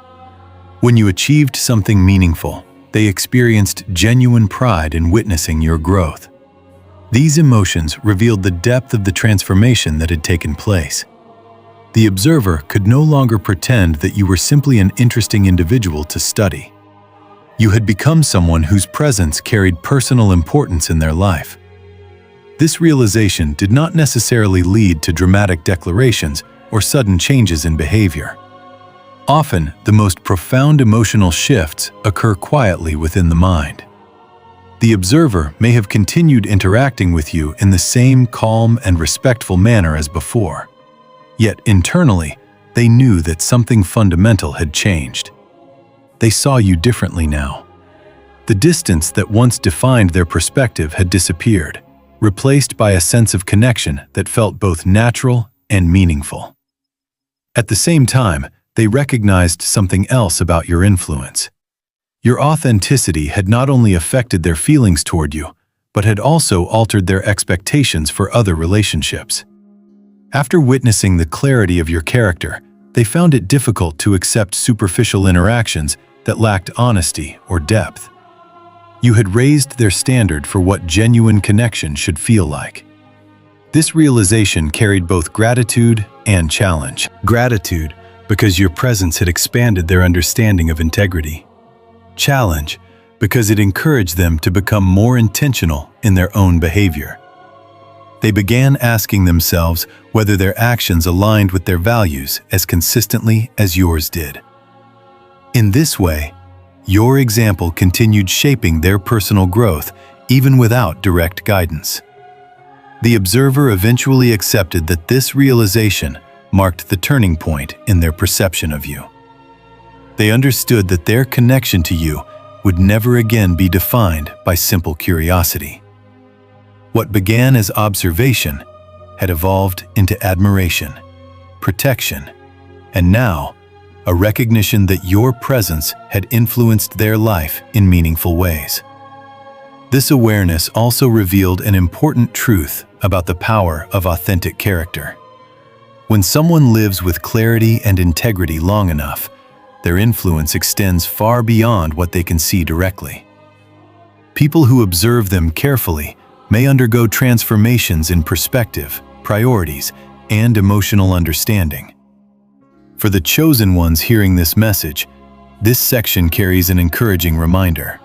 When you achieved something meaningful, they experienced genuine pride in witnessing your growth. These emotions revealed the depth of the transformation that had taken place. The observer could no longer pretend that you were simply an interesting individual to study. You had become someone whose presence carried personal importance in their life. This realization did not necessarily lead to dramatic declarations or sudden changes in behavior. Often, the most profound emotional shifts occur quietly within the mind. The observer may have continued interacting with you in the same calm and respectful manner as before. Yet internally, they knew that something fundamental had changed. They saw you differently now. The distance that once defined their perspective had disappeared, replaced by a sense of connection that felt both natural and meaningful. At the same time, they recognized something else about your influence. Your authenticity had not only affected their feelings toward you, but had also altered their expectations for other relationships. After witnessing the clarity of your character, they found it difficult to accept superficial interactions that lacked honesty or depth. You had raised their standard for what genuine connection should feel like. This realization carried both gratitude and challenge. Gratitude, because your presence had expanded their understanding of integrity. Challenge, because it encouraged them to become more intentional in their own behavior. They began asking themselves whether their actions aligned with their values as consistently as yours did. In this way, your example continued shaping their personal growth even without direct guidance. The observer eventually accepted that this realization marked the turning point in their perception of you. They understood that their connection to you would never again be defined by simple curiosity. What began as observation had evolved into admiration, protection, and now a recognition that your presence had influenced their life in meaningful ways. This awareness also revealed an important truth about the power of authentic character. When someone lives with clarity and integrity long enough, their influence extends far beyond what they can see directly. People who observe them carefully may undergo transformations in perspective, priorities, and emotional understanding. For the chosen ones hearing this message, this section carries an encouraging reminder.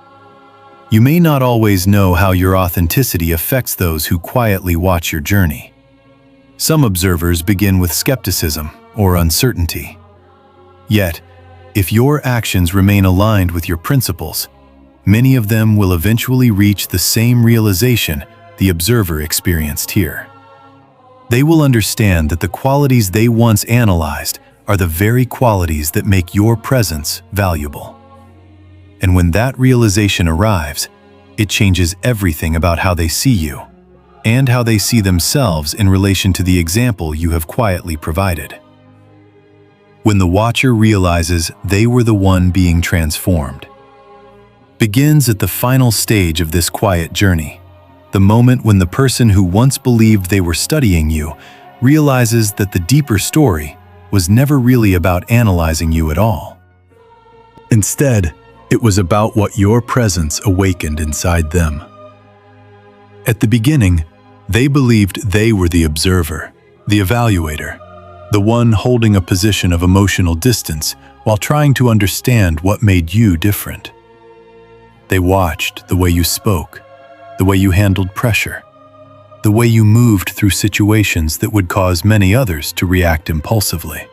You may not always know how your authenticity affects those who quietly watch your journey. Some observers begin with skepticism or uncertainty. Yet, if your actions remain aligned with your principles, many of them will eventually reach the same realization the observer experienced here. They will understand that the qualities they once analyzed are the very qualities that make your presence valuable. And when that realization arrives, it changes everything about how they see you and how they see themselves in relation to the example you have quietly provided. When the watcher realizes they were the one being transformed, begins at the final stage of this quiet journey, the moment when the person who once believed they were studying you realizes that the deeper story was never really about analyzing you at all. Instead, it was about what your presence awakened inside them. At the beginning, they believed they were the observer, the evaluator, the one holding a position of emotional distance while trying to understand what made you different. They watched the way you spoke, the way you handled pressure, the way you moved through situations that would cause many others to react impulsively.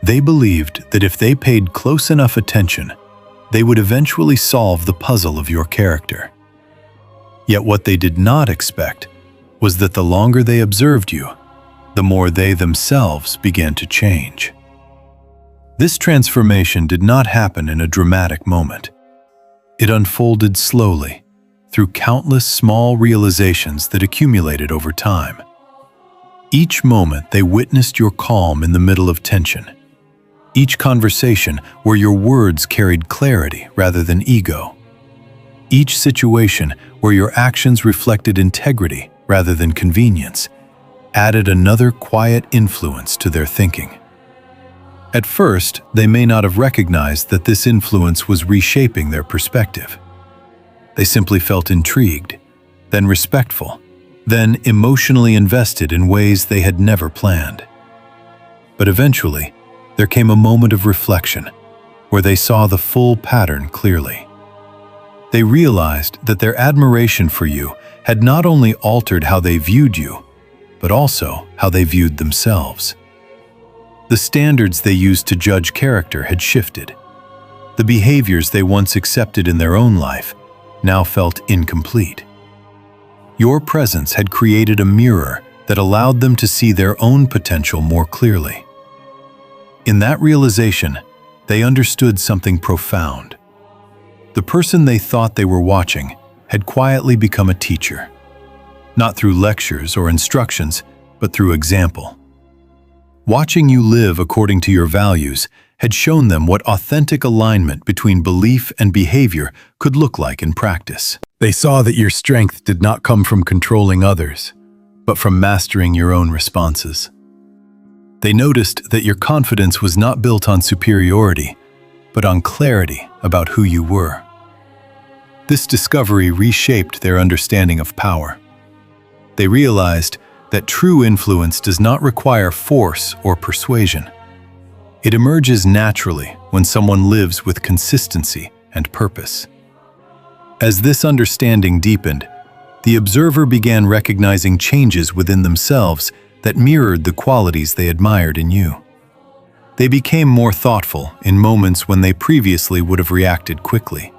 They believed that if they paid close enough attention, they would eventually solve the puzzle of your character. Yet what they did not expect was that the longer they observed you, the more they themselves began to change. This transformation did not happen in a dramatic moment. It unfolded slowly, through countless small realizations that accumulated over time. Each moment they witnessed your calm in the middle of tension. Each conversation where your words carried clarity rather than ego. Each situation where your actions reflected integrity rather than convenience added another quiet influence to their thinking. At first, they may not have recognized that this influence was reshaping their perspective. They simply felt intrigued, then respectful, then emotionally invested in ways they had never planned. But eventually, there came a moment of reflection where they saw the full pattern clearly. They realized that their admiration for you had not only altered how they viewed you, but also how they viewed themselves. The standards they used to judge character had shifted. The behaviors they once accepted in their own life now felt incomplete. Your presence had created a mirror that allowed them to see their own potential more clearly. In that realization, they understood something profound. The person they thought they were watching had quietly become a teacher, not through lectures or instructions, but through example. Watching you live according to your values had shown them what authentic alignment between belief and behavior could look like in practice. They saw that your strength did not come from controlling others, but from mastering your own responses. They noticed that your confidence was not built on superiority, but on clarity about who you were. This discovery reshaped their understanding of power. They realized that true influence does not require force or persuasion. It emerges naturally when someone lives with consistency and purpose. As this understanding deepened, the observer began recognizing changes within themselves that mirrored the qualities they admired in you. They became more thoughtful in moments when they previously would have reacted quickly.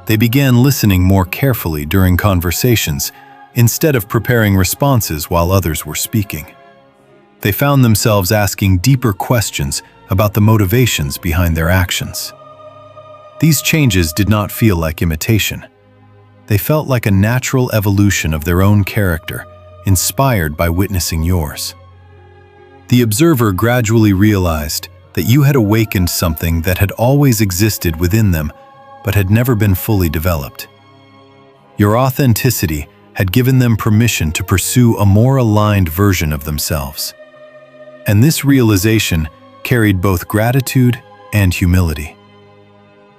They began listening more carefully during conversations instead of preparing responses while others were speaking. They found themselves asking deeper questions about the motivations behind their actions. These changes did not feel like imitation. They felt like a natural evolution of their own character, inspired by witnessing yours. The observer gradually realized that you had awakened something that had always existed within them, but had never been fully developed. Your authenticity had given them permission to pursue a more aligned version of themselves. And this realization carried both gratitude and humility.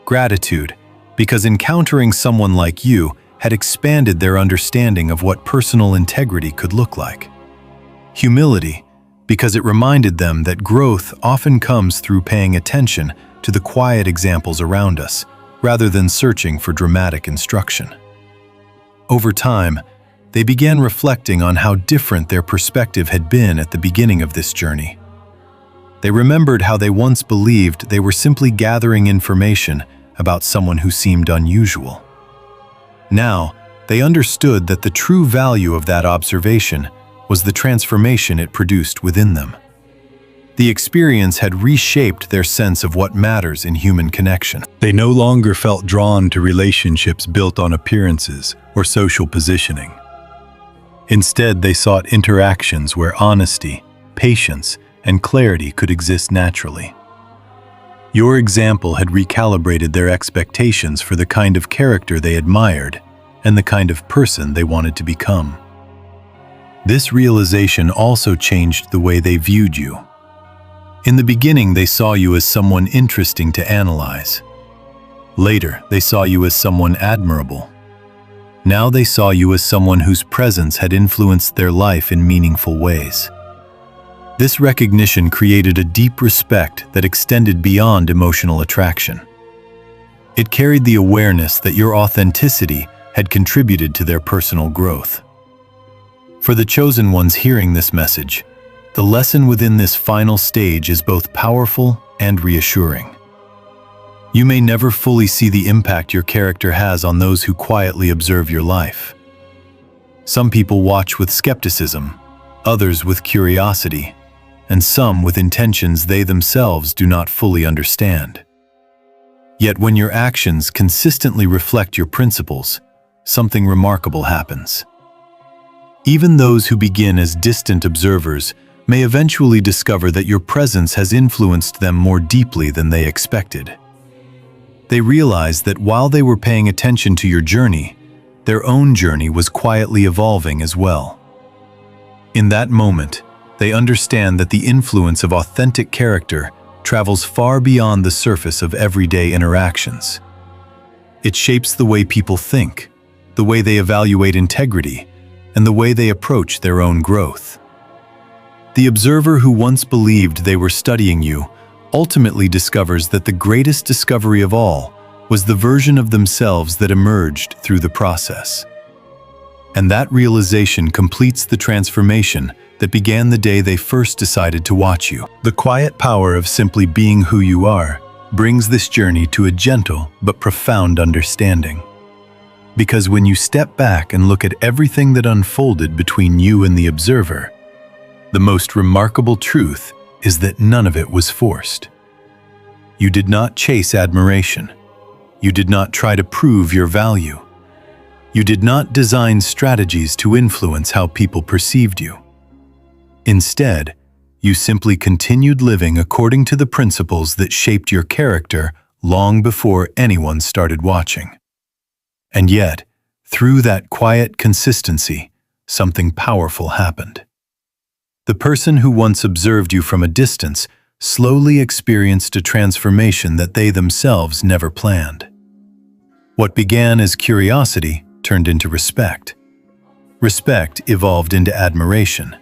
Gratitude, because encountering someone like you had expanded their understanding of what personal integrity could look like. Humility, because it reminded them that growth often comes through paying attention to the quiet examples around us, rather than searching for dramatic instruction. Over time, they began reflecting on how different their perspective had been at the beginning of this journey. They remembered how they once believed they were simply gathering information about someone who seemed unusual. Now, they understood that the true value of that observation was the transformation it produced within them. The experience had reshaped their sense of what matters in human connection. They no longer felt drawn to relationships built on appearances or social positioning. Instead, they sought interactions where honesty, patience, and clarity could exist naturally. Your example had recalibrated their expectations for the kind of character they admired and the kind of person they wanted to become. This realization also changed the way they viewed you. In the beginning, they saw you as someone interesting to analyze. Later, they saw you as someone admirable. Now they saw you as someone whose presence had influenced their life in meaningful ways. This recognition created a deep respect that extended beyond emotional attraction. It carried the awareness that your authenticity had contributed to their personal growth. For the chosen ones hearing this message, the lesson within this final stage is both powerful and reassuring. You may never fully see the impact your character has on those who quietly observe your life. Some people watch with skepticism, others with curiosity, and some with intentions they themselves do not fully understand. Yet when your actions consistently reflect your principles, something remarkable happens. Even those who begin as distant observers may eventually discover that your presence has influenced them more deeply than they expected. They realize that while they were paying attention to your journey, their own journey was quietly evolving as well. In that moment, they understand that the influence of authentic character travels far beyond the surface of everyday interactions. It shapes the way people think, the way they evaluate integrity, and the way they approach their own growth. The observer who once believed they were studying you ultimately discovers that the greatest discovery of all was the version of themselves that emerged through the process. And that realization completes the transformation that began the day they first decided to watch you. The quiet power of simply being who you are brings this journey to a gentle but profound understanding. Because when you step back and look at everything that unfolded between you and the observer, the most remarkable truth is that none of it was forced. You did not chase admiration. You did not try to prove your value. You did not design strategies to influence how people perceived you. Instead, you simply continued living according to the principles that shaped your character long before anyone started watching. And yet, through that quiet consistency, something powerful happened. The person who once observed you from a distance slowly experienced a transformation that they themselves never planned. What began as curiosity turned into respect. Respect evolved into admiration.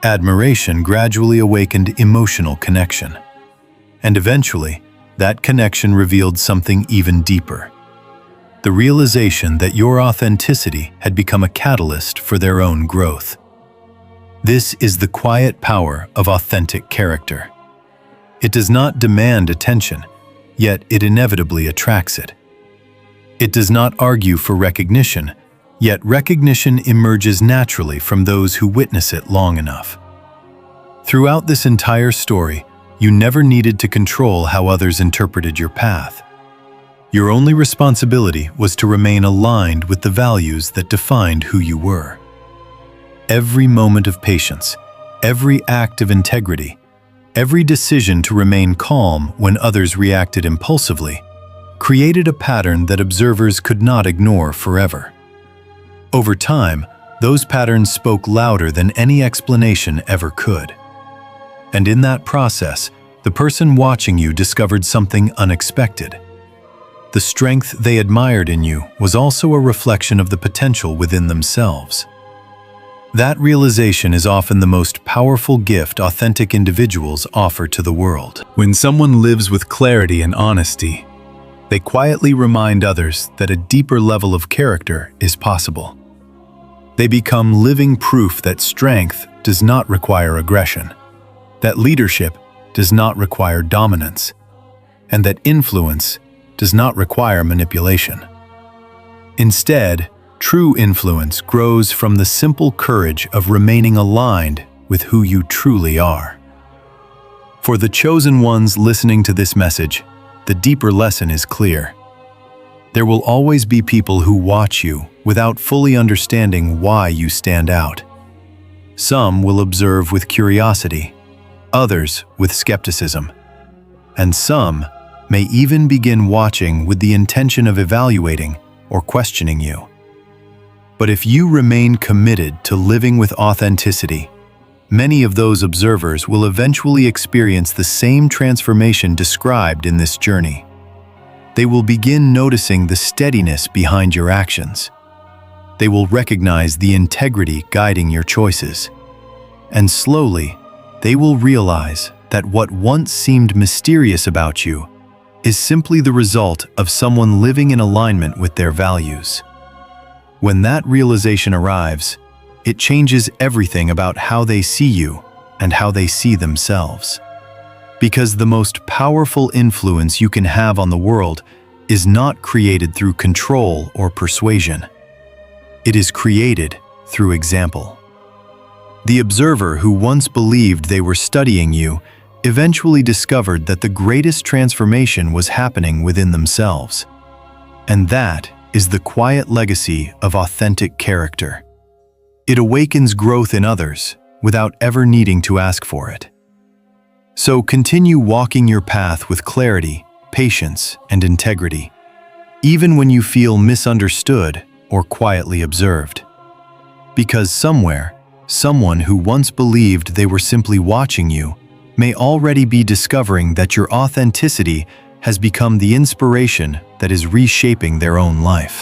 Admiration gradually awakened emotional connection. And eventually, that connection revealed something even deeper. The realization that your authenticity had become a catalyst for their own growth. This is the quiet power of authentic character. It does not demand attention, yet it inevitably attracts it. It does not argue for recognition, yet recognition emerges naturally from those who witness it long enough. Throughout this entire story, you never needed to control how others interpreted your path. Your only responsibility was to remain aligned with the values that defined who you were. Every moment of patience, every act of integrity, every decision to remain calm when others reacted impulsively, created a pattern that observers could not ignore forever. Over time, those patterns spoke louder than any explanation ever could. And in that process, the person watching you discovered something unexpected. The strength they admired in you was also a reflection of the potential within themselves. That realization is often the most powerful gift authentic individuals offer to the world. When someone lives with clarity and honesty, they quietly remind others that a deeper level of character is possible. They become living proof that strength does not require aggression, that leadership does not require dominance, and that influence does not require manipulation. Instead, true influence grows from the simple courage of remaining aligned with who you truly are. For the chosen ones listening to this message, the deeper lesson is clear. There will always be people who watch you without fully understanding why you stand out. Some will observe with curiosity, others with skepticism, and some may even begin watching with the intention of evaluating or questioning you. But if you remain committed to living with authenticity, many of those observers will eventually experience the same transformation described in this journey. They will begin noticing the steadiness behind your actions. They will recognize the integrity guiding your choices. And slowly, they will realize that what once seemed mysterious about you is simply the result of someone living in alignment with their values. When that realization arrives, it changes everything about how they see you and how they see themselves. Because the most powerful influence you can have on the world is not created through control or persuasion. It is created through example. The observer who once believed they were studying you eventually discovered that the greatest transformation was happening within themselves. And that is the quiet legacy of authentic character. It awakens growth in others without ever needing to ask for it. So continue walking your path with clarity, patience, and integrity, even when you feel misunderstood or quietly observed. Because somewhere, someone who once believed they were simply watching you may already be discovering that your authenticity has become the inspiration that is reshaping their own life.